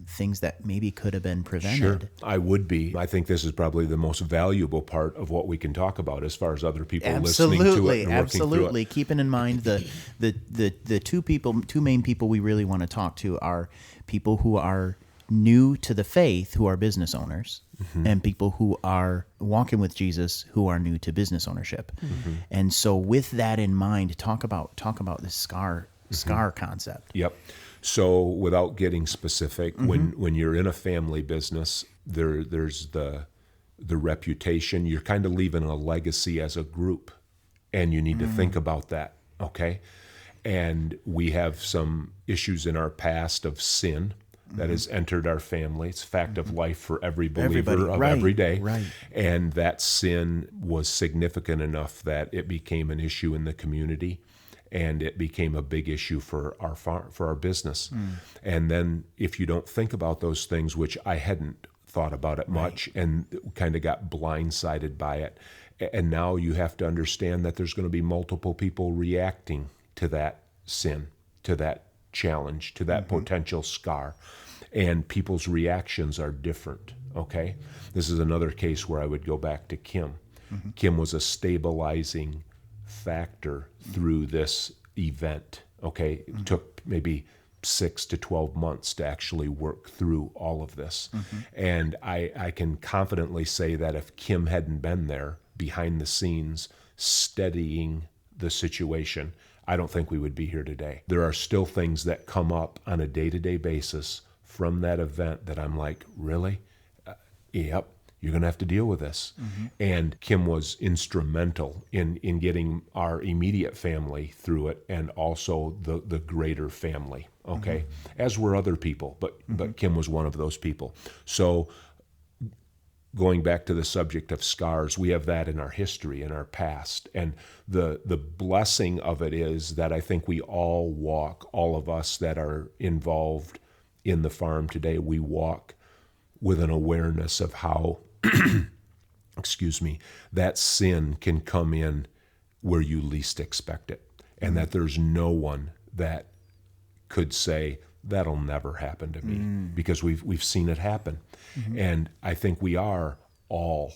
things that maybe could have been prevented? Sure, I would be. I think this is probably the most valuable part of what we can talk about as far as other people listening to it and working Absolutely. through it. Keeping in mind the two main people we really want to talk to are people who are new to the faith, who are business owners, and people who are walking with Jesus, who are new to business ownership. And so, with that in mind, talk about this scar concept. Yep. So without getting specific, when you're in a family business, there's the reputation. You're kind of leaving a legacy as a group, and you need to think about that, okay? And we have some issues in our past of sin that has entered our family. It's a fact of life for every believer of every day. Right. And that sin was significant enough that it became an issue in the community. And it became a big issue for our business. And then if you don't think about those things, which I hadn't thought about it much and kind of got blindsided by it, and now you have to understand that there's going to be multiple people reacting to that sin, to that challenge, to that potential scar. And people's reactions are different, okay? This is another case where I would go back to Kim. Kim was a stabilizing factor through this event. Okay, it took maybe 6 to 12 months to actually work through all of this. And I can confidently say that if Kim hadn't been there behind the scenes steadying the situation, I don't think we would be here today. There are still things that come up on a day-to-day basis from that event that I'm like, really? Yep. You're going to have to deal with this. And Kim was instrumental in getting our immediate family through it and also the greater family, okay? As were other people, but Kim was one of those people. So going back to the subject of scars, we have that in our history, in our past. And the blessing of it is that I think we all walk, all of us that are involved in the farm today, we walk with an awareness of how that sin can come in where you least expect it. And that there's no one that could say, that'll never happen to me, because we've seen it happen. And I think we are all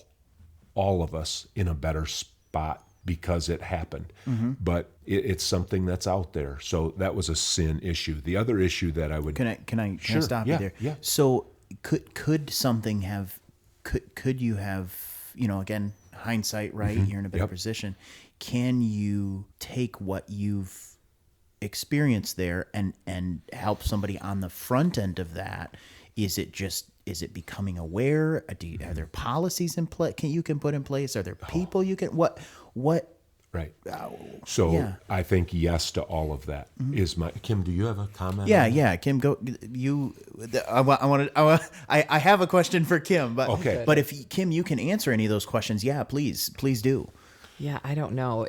of us in a better spot because it happened. But it's something that's out there. So that was a sin issue. The other issue that I would Can I Sure. stop Yeah, you there? yeah. So could something have could you have, again, hindsight, right? You're in a better Yep. position. Can you take what you've experienced there and help somebody on the front end of that? Is it becoming aware? Are there policies in place you can put in place? Are there people you can what Right. So yeah. I think yes to all of that is my Kim. Do you have a comment? Yeah, on that? yeah. Kim, go. I have a question for Kim, but Okay. But if Kim, you can answer any of those questions, yeah, please do. Yeah, I don't know.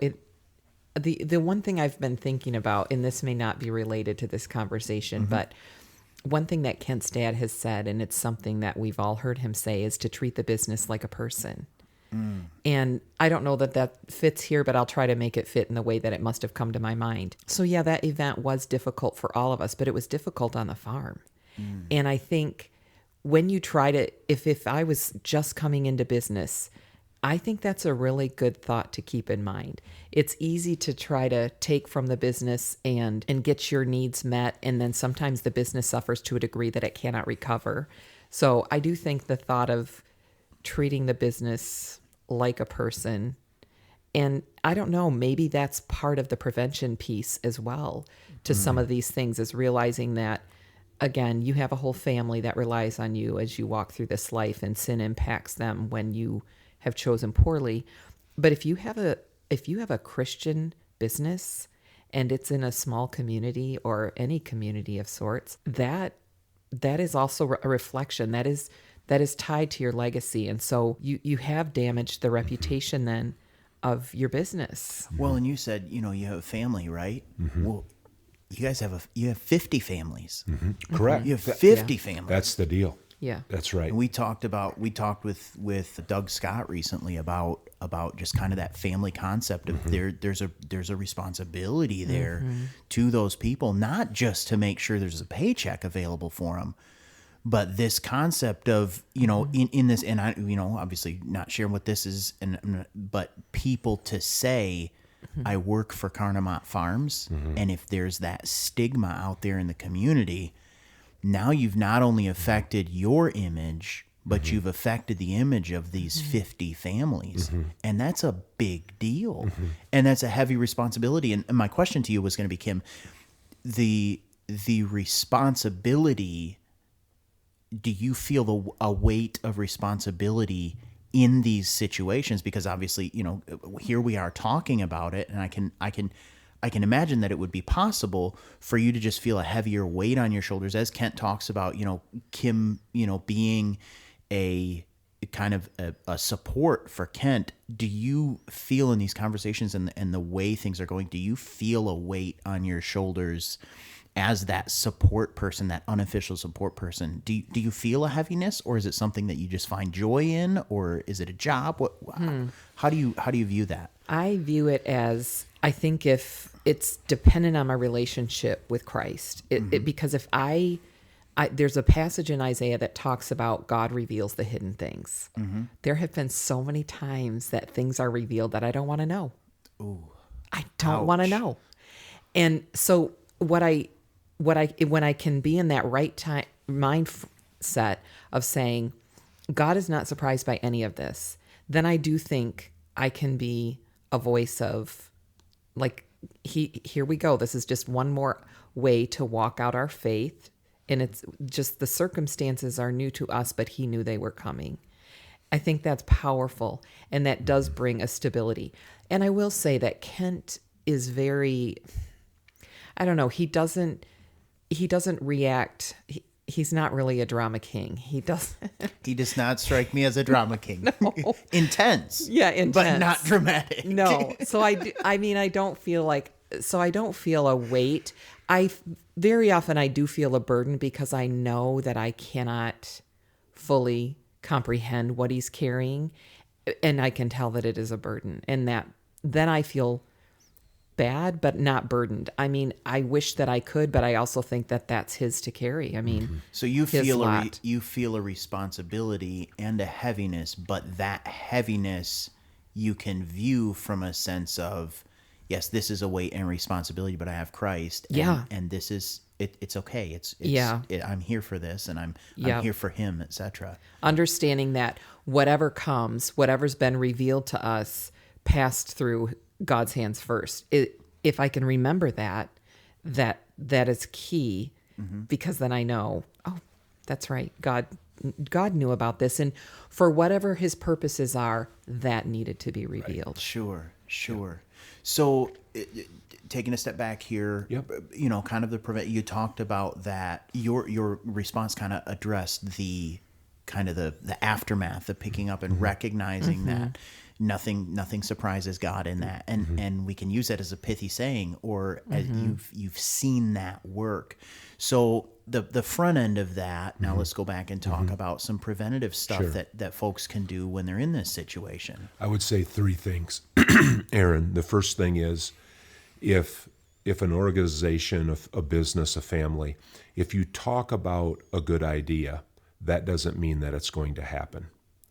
The one thing I've been thinking about, and this may not be related to this conversation, but one thing that Kent's dad has said, and it's something that we've all heard him say, is to treat the business like a person. And I don't know that fits here, but I'll try to make it fit in the way that it must have come to my mind. So yeah, that event was difficult for all of us, but it was difficult on the farm. And I think when you try to, if I was just coming into business, I think that's a really good thought to keep in mind. It's easy to try to take from the business and get your needs met. And then sometimes the business suffers to a degree that it cannot recover. So I do think the thought of treating the business like a person, and I don't know, maybe that's part of the prevention piece as well to some of these things, is realizing that, again, you have a whole family that relies on you as you walk through this life, and sin impacts them when you have chosen poorly. But if you have a Christian business and it's in a small community or any community of sorts, that is also a reflection that is tied to your legacy. And so you have damaged the reputation then of your business. Well, and you said, you have a family, right? Well, you guys have 50 families. Correct. You have 50 families. That's the deal. Yeah. That's right. And we talked with Doug Scott recently about just kind of that family concept of there's a responsibility there to those people, not just to make sure there's a paycheck available for them, but this concept of, in this, and I, obviously not sharing what this is, but people to say, I work for Karnemaat Farms, and if there's that stigma out there in the community, now you've not only affected your image, but you've affected the image of these 50 families. And that's a big deal. And that's a heavy responsibility. And my question to you was going to be, Kim, the responsibility, do you feel a weight of responsibility in these situations? Because obviously, here we are talking about it, and I can imagine that it would be possible for you to just feel a heavier weight on your shoulders, as Kent talks about, Kim, being a kind of a support for Kent. Do you feel in these conversations and the way things are going, do you feel a weight on your shoulders as that support person, that unofficial support person? Do you feel a heaviness, or is it something that you just find joy in, or is it a job? How do you view that? I view it as, I think if it's dependent on my relationship with Christ, because if there's a passage in Isaiah that talks about God reveals the hidden things. There have been so many times that things are revealed that I don't want to know. Ooh, I don't want to know. And so when I can be in that right mindset of saying, God is not surprised by any of this, then I do think I can be a voice of, like, here we go. This is just one more way to walk out our faith. And it's just the circumstances are new to us, but he knew they were coming. I think that's powerful. And that does bring a stability. And I will say that Kent is very, I don't know, he doesn't react. He's not really a drama king. He does not strike me as a drama king. No. Intense. Yeah, intense. But not dramatic. No. So I don't feel a weight. Very often I do feel a burden because I know that I cannot fully comprehend what he's carrying, and I can tell that it is a burden, and that then I feel bad, but not burdened. I mean, I wish that I could, but I also think that that's his to carry. I mean, So you his feel lot. you feel a responsibility and a heaviness, but that heaviness you can view from a sense of, yes, this is a weight and responsibility, but I have Christ. And, Yeah. and this is it's okay. It's Yeah. I'm here for this, and I'm Yeah. here for Him, etc. Understanding that whatever comes, whatever's been revealed to us, passed through God's hands first. If I can remember that is key, because then I know, oh, that's right. God knew about this, and for whatever His purposes are, that needed to be revealed. Sure. So, taking a step back here, Yep. Kind of you talked about that. Your response kind of addressed the aftermath of picking up and recognizing that nothing surprises God in that, and we can use that as a pithy saying, or as you've seen that work. So the front end of that. Now let's go back and talk about some preventative stuff Sure. that folks can do when they're in this situation. I would say three things, Aaron. The first thing is, if an organization, a business, a family, if you talk about a good idea, that doesn't mean that it's going to happen.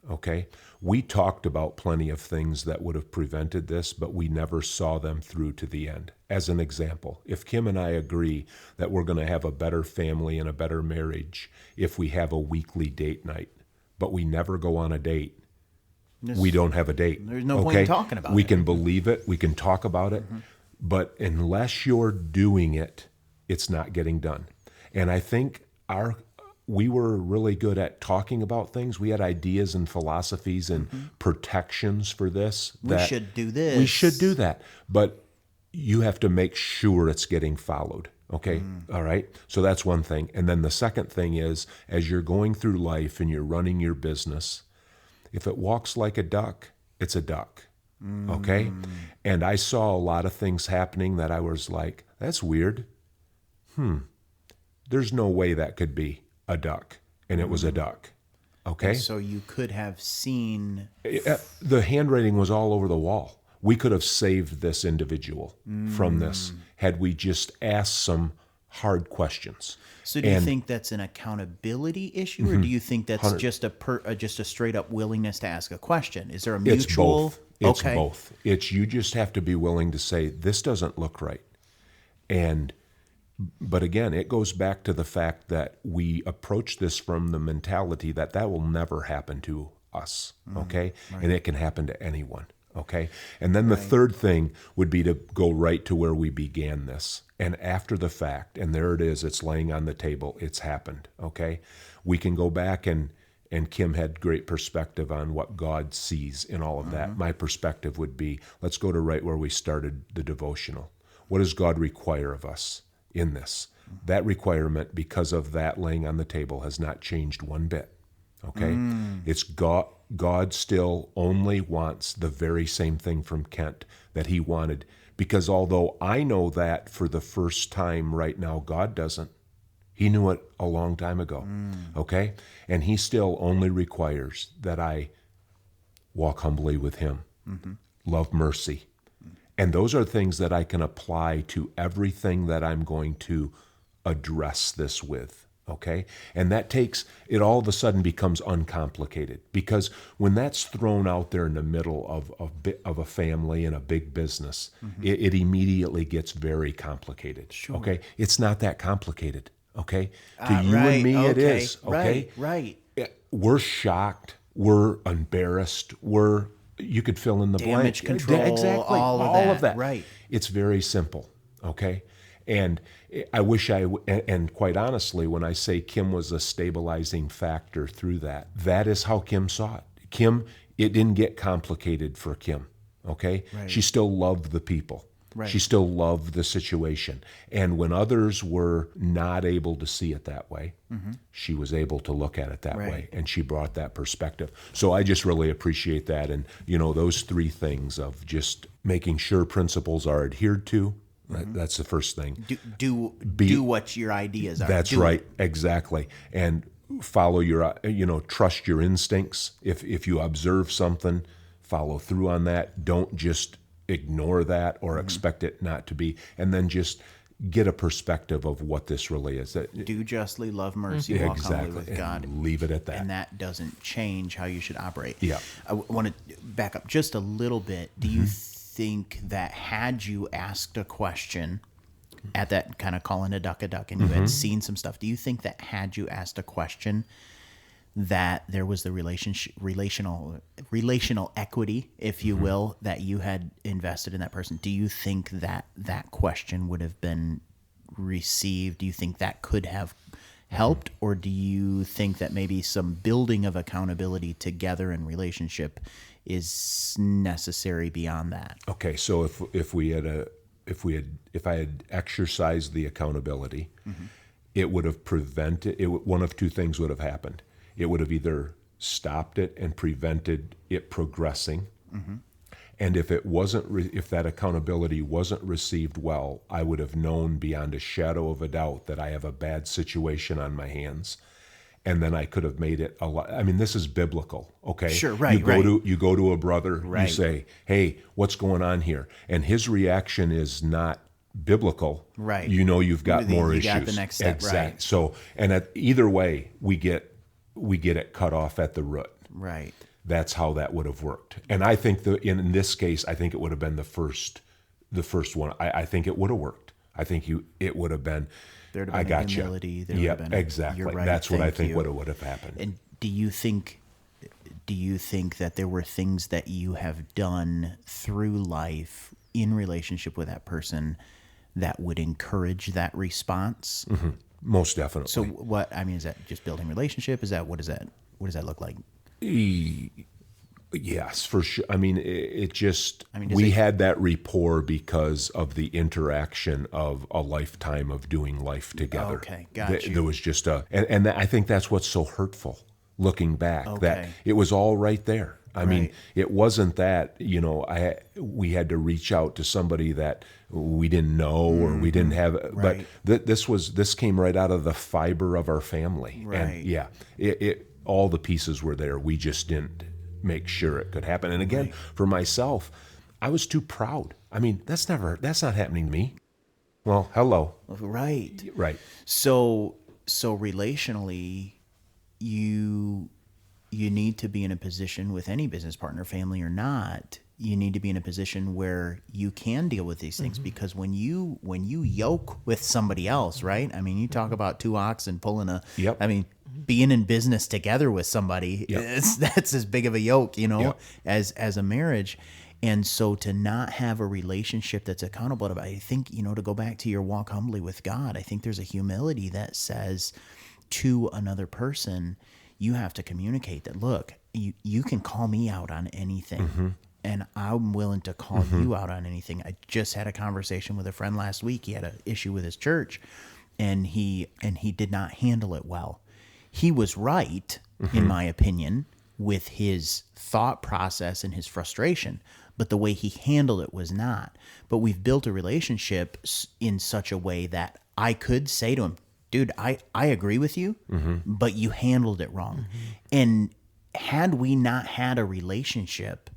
Okay? We talked about plenty of things that would have prevented this, but we never saw them through to the end. As an example, if Kim and I agree that we're going to have a better family and a better marriage if we have a weekly date night, but we never go on a date, we don't have a date. There's no point in talking about We it. can believe it. We can talk about it. But unless you're doing it, it's not getting done. And I think we were really good at talking about things. We had ideas and philosophies and protections for this. We should do this. We should do that. But you have to make sure it's getting followed. Okay? All right? So that's one thing. And then the second thing is, as you're going through life and you're running your business, if it walks like a duck, it's a duck. Okay? And I saw a lot of things happening that I was like, that's weird. There's no way that could be a duck. And it was a duck. Okay? So you could have seen. The handwriting was all over the wall. We could have saved this individual from this had we just asked some hard questions. So do you think that's an accountability issue, or do you think that's just a straight up willingness to ask a question? Is there a mutual? It's both. It's Okay. both. It's you just have to be willing to say, this doesn't look right. But again, it goes back to the fact that we approach this from the mentality that will never happen to us, okay? And it can happen to anyone, okay? And then the third thing would be to go right to where we began this. And after the fact, and there it is, it's laying on the table, it's happened, okay? We can go back and Kim had great perspective on what God sees in all of that. My perspective would be, let's go to right where we started the devotional. What does God require of us in this? That requirement, because of that laying on the table, has not changed one bit. Okay? It's God still only wants the very same thing from Kent that he wanted. Because although I know that for the first time right now, God doesn't. He knew it a long time ago. Okay? And he still only requires that I walk humbly with him, love mercy. And those are things that I can apply to everything that I'm going to address this with, okay? And that it all of a sudden becomes uncomplicated, because when that's thrown out there in the middle of a family and a big business, it immediately gets very complicated, okay? It's not that complicated, okay? To you and me, it is, okay? Right. We're shocked, we're embarrassed, you could fill in the Damage blank. control, Exactly. all of that. Right. It's very simple, okay? And I wish and quite honestly, when I say Kim was a stabilizing factor through that is how Kim saw it. It didn't get complicated for Kim, okay? Right. She still loved the people. Right. She still loved the situation. And when others were not able to see it that way, she was able to look at it that way, and she brought that perspective. So I just really appreciate that. And, those three things of just making sure principles are adhered to, that's the first thing. Do what your ideas are. That's right, exactly. And follow trust your instincts. If you observe something, follow through on that. Don't just ignore that or expect it not to be, and then just get a perspective of what this really is. That Do justly, love mercy, walk humbly exactly, with God. and leave it at that. And that doesn't change how you should operate. Yeah. I want to back up just a little bit. Do you think that had you asked a question at that kind of calling a duck, and you had seen some stuff, do you think that had you asked a question that there was the relational equity, if you will, that you had invested in that person? Do you think that that question would have been received? Do you think that could have helped, or do you think that maybe some building of accountability together in relationship is necessary beyond that? Okay, so if I had exercised the accountability, it would have prevented one of two things would have happened. It would have either stopped it and prevented it progressing. And if it wasn't, if that accountability wasn't received well, I would have known beyond a shadow of a doubt that I have a bad situation on my hands. And then I could have made it a lot. I mean, this is biblical, okay? Sure, right, You go to a brother, right. You say, "Hey, what's going on here?" And his reaction is not biblical. Right. You know, you've got more you issues. got the next step, exactly. right. So, and either way, we get it cut off at the root. Right. That's how that would have worked. And I think in this case, I think it would have been the first one. I think it would have worked. I think it would have been. There'd have I been got humility. you. There would have Yep, been exactly. You're right, That's what I thank think you. would have happened. And do you think that there were things that you have done through life in relationship with that person that would encourage that response? Most definitely. So what, I mean, is that just building relationship? What does that look like? Yes, for sure. I mean, does we it- had that rapport because of the interaction of a lifetime of doing life together. Okay, got you. There was just and I think that's what's so hurtful looking back, that Okay. it was all right there. I mean, Right. it wasn't that, we had to reach out to somebody that we didn't know or we didn't have, Right. but this came right out of the fiber of our family. Right. And yeah, it all the pieces were there. We just didn't make sure it could happen. And again, for myself, I was too proud. I mean, that's not happening to me. Well, hello. Right. Right. So relationally, you need to be in a position with any business partner, family or not. You need to be in a position where you can deal with these things, because when you yoke with somebody else, right? I mean, you talk about two oxen pulling Yep. I mean, being in business together with somebody, that's as big of a yoke, Yep. as a marriage. And so to not have a relationship that's accountable, I think, to go back to your walk humbly with God, I think there's a humility that says to another person, you have to communicate that, look, you can call me out on anything. And I'm willing to call you out on anything. I just had a conversation with a friend last week. He had an issue with his church, and he did not handle it well. He was right, in my opinion, with his thought process and his frustration, but the way he handled it was not. But we've built a relationship in such a way that I could say to him, dude, I agree with you, but you handled it wrong. And had we not had a relationship,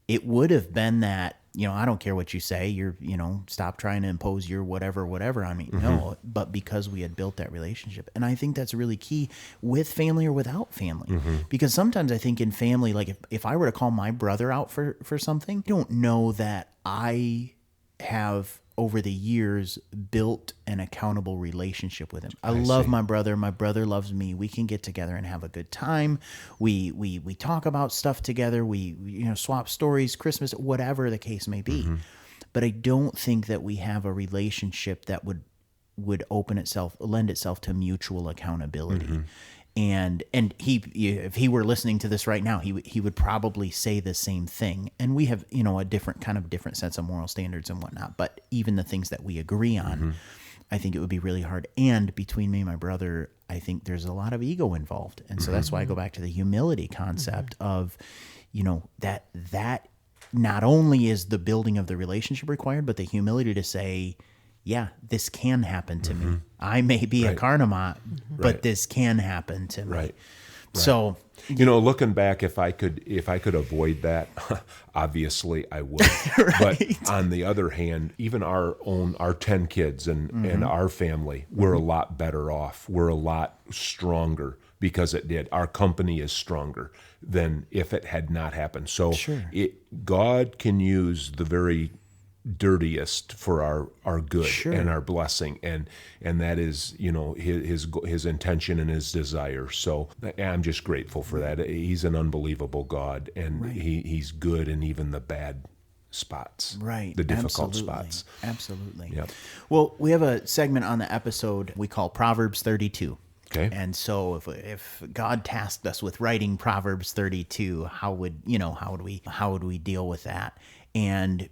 it would have been that, I don't care what you say, you're, stop trying to impose your whatever on me. No, but because we had built that relationship. And I think that's really key with family or without family. Because sometimes I think in family, like if I were to call my brother out for something, I don't know that I have over the years built an accountable relationship with him. I love my brother. My brother loves me. We can get together and have a good time. We talk about stuff together. We swap stories, Christmas, whatever the case may be. But I don't think that we have a relationship that would lend itself to mutual accountability. And if he were listening to this right now, he would probably say the same thing. And we have, a different sets of moral standards and whatnot. But even the things that we agree on, I think it would be really hard. And between me and my brother, I think there's a lot of ego involved. And so that's why I go back to the humility concept of, that not only is the building of the relationship required, but the humility to say, yeah, this can happen to me. I may be a Karnemaat, but Right. this can happen to me. Right. So, Looking back, if I could avoid that, obviously I would. But on the other hand, even our 10 kids and our family, we're a lot better off. We're a lot stronger because it did. Our company is stronger than if it had not happened. So God can use the very dirtiest for our good and our blessing, and that is his intention and his desire. So I'm just grateful for that. He's an unbelievable God, and he's good in even the bad spots, the difficult spots. Absolutely. Yep. Well, we have a segment on the episode we call Proverbs 32. Okay. And so if God tasked us with writing Proverbs 32, how would we deal with that? And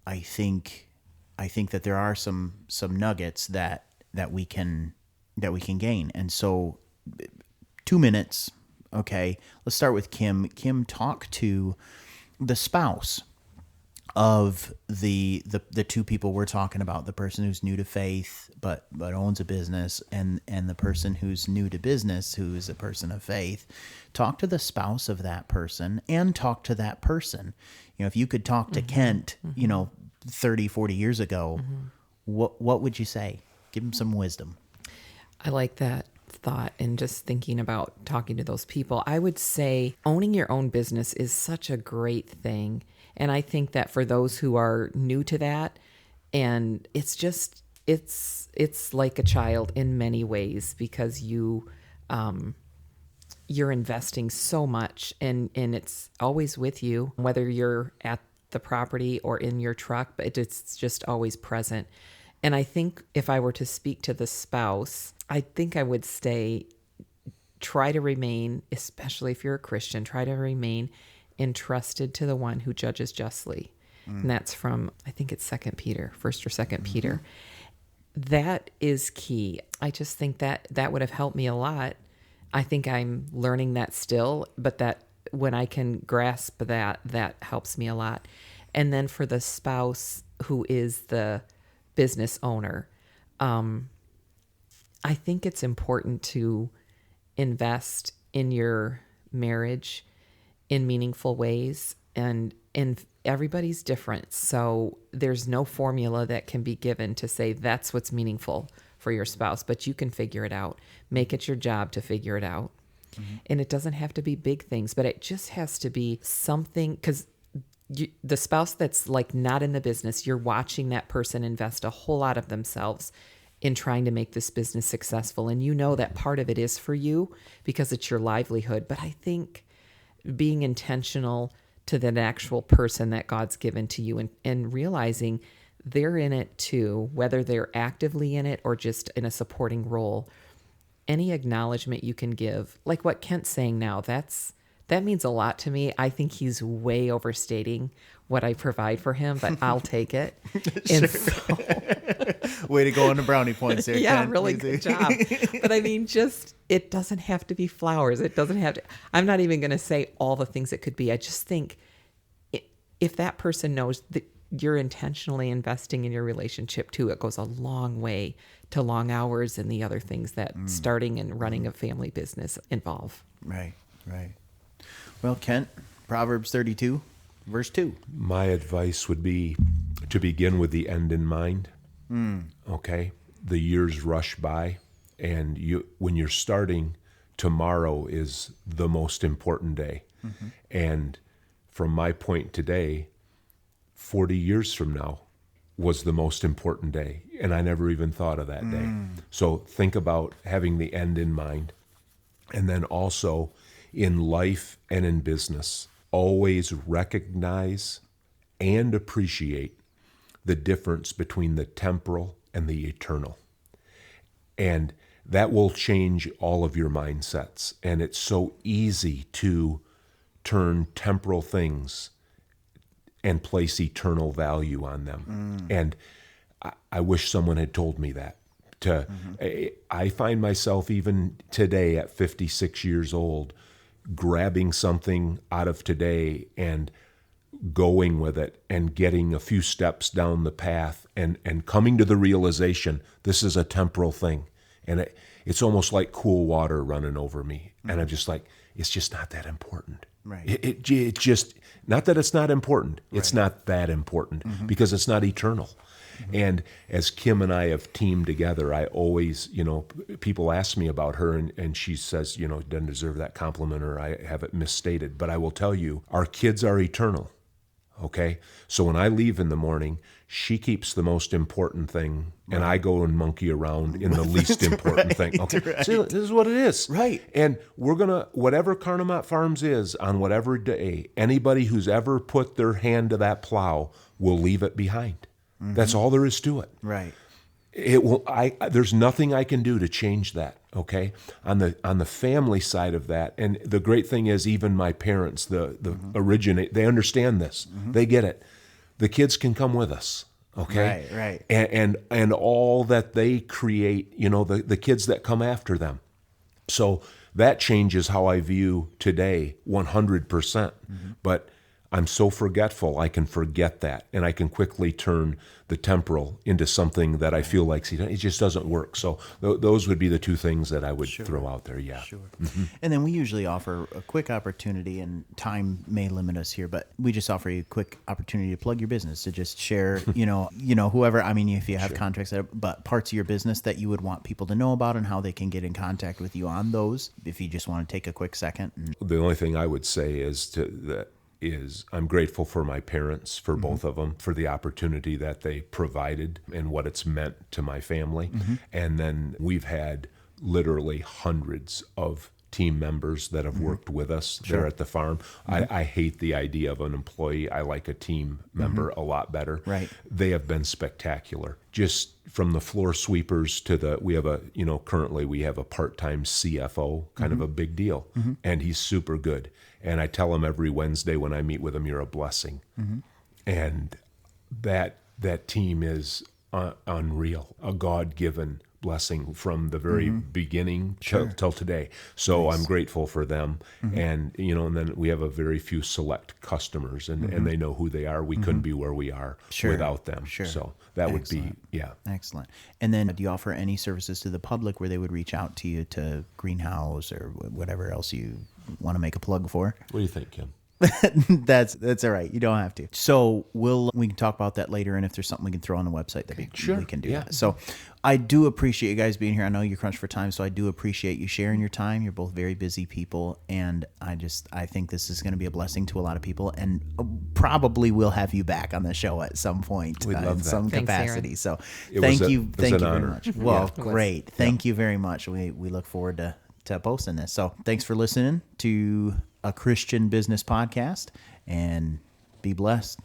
I think that there are some nuggets that we can gain. And so 2 minutes, okay. Let's start with Kim. Kim, talk to the spouse of the two people we're talking about, the person who's new to faith but owns a business, and the person who's new to business who is a person of faith. Talk to the spouse of that person and talk to that person. If you could talk to Kent, 30, 40 years ago, what would you say? Give him some wisdom. I like that thought, and just thinking about talking to those people. I would say owning your own business is such a great thing. And I think that for those who are new to that, and it's like a child in many ways, because you're investing so much, and it's always with you, whether you're at the property or in your truck, but it's just always present. And I think if I were to speak to the spouse, I think I would say, try to remain, especially if you're a Christian, try to remain entrusted to the one who judges justly. And that's from, I think it's 1 or 2 Peter. That is key. I just think that would have helped me a lot. I think I'm learning that still, but that when I can grasp that helps me a lot. And then for the spouse who is the business owner, I think it's important to invest in your marriage in meaningful ways, and everybody's different. So there's no formula that can be given to say that's what's meaningful for your spouse, but you can figure it out. Make it your job to figure it out. And it doesn't have to be big things, but it just has to be something, because the spouse that's like not in the business, you're watching that person invest a whole lot of themselves in trying to make this business successful. And that part of it is for you because it's your livelihood. But I think being intentional to that actual person that God's given to you, and realizing they're in it too, whether they're actively in it or just in a supporting role. Any acknowledgement you can give, like what Kent's saying now, that means a lot to me. I think he's way overstating what I provide for him, but I'll take it. And so, way to go on the brownie points there. Yeah, Kent. really good job. But I mean, it doesn't have to be flowers. It doesn't have to. I'm not even going to say all the things it could be. I just think if that person knows that you're intentionally investing in your relationship too, it goes a long way to long hours and the other things that starting and running a family business involve. Right. Well, Kent, Proverbs 32, verse 2. My advice would be to begin with the end in mind. Okay? The years rush by, and when you're starting, tomorrow is the most important day. And from my point today, 40 years from now was the most important day, and I never even thought of that day. So think about having the end in mind. And then also in life and in business, always recognize and appreciate the difference between the temporal and the eternal. And that will change all of your mindsets. And it's so easy to turn temporal things and place eternal value on them. And I wish someone had told me that. I find myself even today at 56 years old, grabbing something out of today and going with it and getting a few steps down the path and coming to the realization this is a temporal thing and it's almost like cool water running over me. And I'm just like, it's just not that important. Right. It just, not that it's not important. It's not that important because it's not eternal. And as Kim and I have teamed together, I always, people ask me about her and she says, doesn't deserve that compliment or I have it misstated. But I will tell you, our kids are eternal. Okay? So when I leave in the morning, she keeps the most important thing and I go and monkey around in the least important thing. Okay. So this is what it is. Right. And we're going to, whatever Karnemaat Farms is on whatever day, anybody who's ever put their hand to that plow will leave it behind. That's all there is to it. Right. It will. There's nothing I can do to change that. Okay. On the family side of that, and the great thing is, even my parents, the originate, they understand this. They get it. The kids can come with us. Okay. Right. And all that they create, the kids that come after them. So that changes how I view today 100%. But I'm so forgetful, I can forget that, and I can quickly turn the temporal into something that I feel like, it just doesn't work. So those would be the two things that I would throw out there, yeah. Sure. And then we usually offer a quick opportunity, and time may limit us here, but we just offer you a quick opportunity to plug your business, to just share, whoever, if you have contracts, but parts of your business that you would want people to know about and how they can get in contact with you on those, if you just want to take a quick second. The only thing I would say is I'm grateful for my parents, for both of them, for the opportunity that they provided and what it's meant to my family. And then we've had literally hundreds of team members that have worked with us there at the farm. I hate the idea of an employee. I like a team member a lot better. Right. They have been spectacular. Just from the floor sweepers to currently we have a part-time CFO, kind of a big deal. And he's super good. And I tell him every Wednesday when I meet with him, you're a blessing. And that team is unreal, a God-given blessing from the very beginning till today. So I'm grateful for them. And, and then we have a very few select customers and they know who they are. We couldn't be where we are without them. So that would be, Excellent. And then do you offer any services to the public where they would reach out to you to greenhouse or whatever else you want to make a plug for? What do you think, Kim? That's all right. You don't have to. So we can talk about that later, and if there's something we can throw on the website, we can do that. So I do appreciate you guys being here. I know you're crunched for time, so I do appreciate you sharing your time. You're both very busy people, and I think this is going to be a blessing to a lot of people, and probably we'll have you back on the show at some point in some capacity. Aaron. So thank you very much. Well, great. Thank you very much. We look forward to posting this. So thanks for listening to a Christian Business Podcast, and be blessed.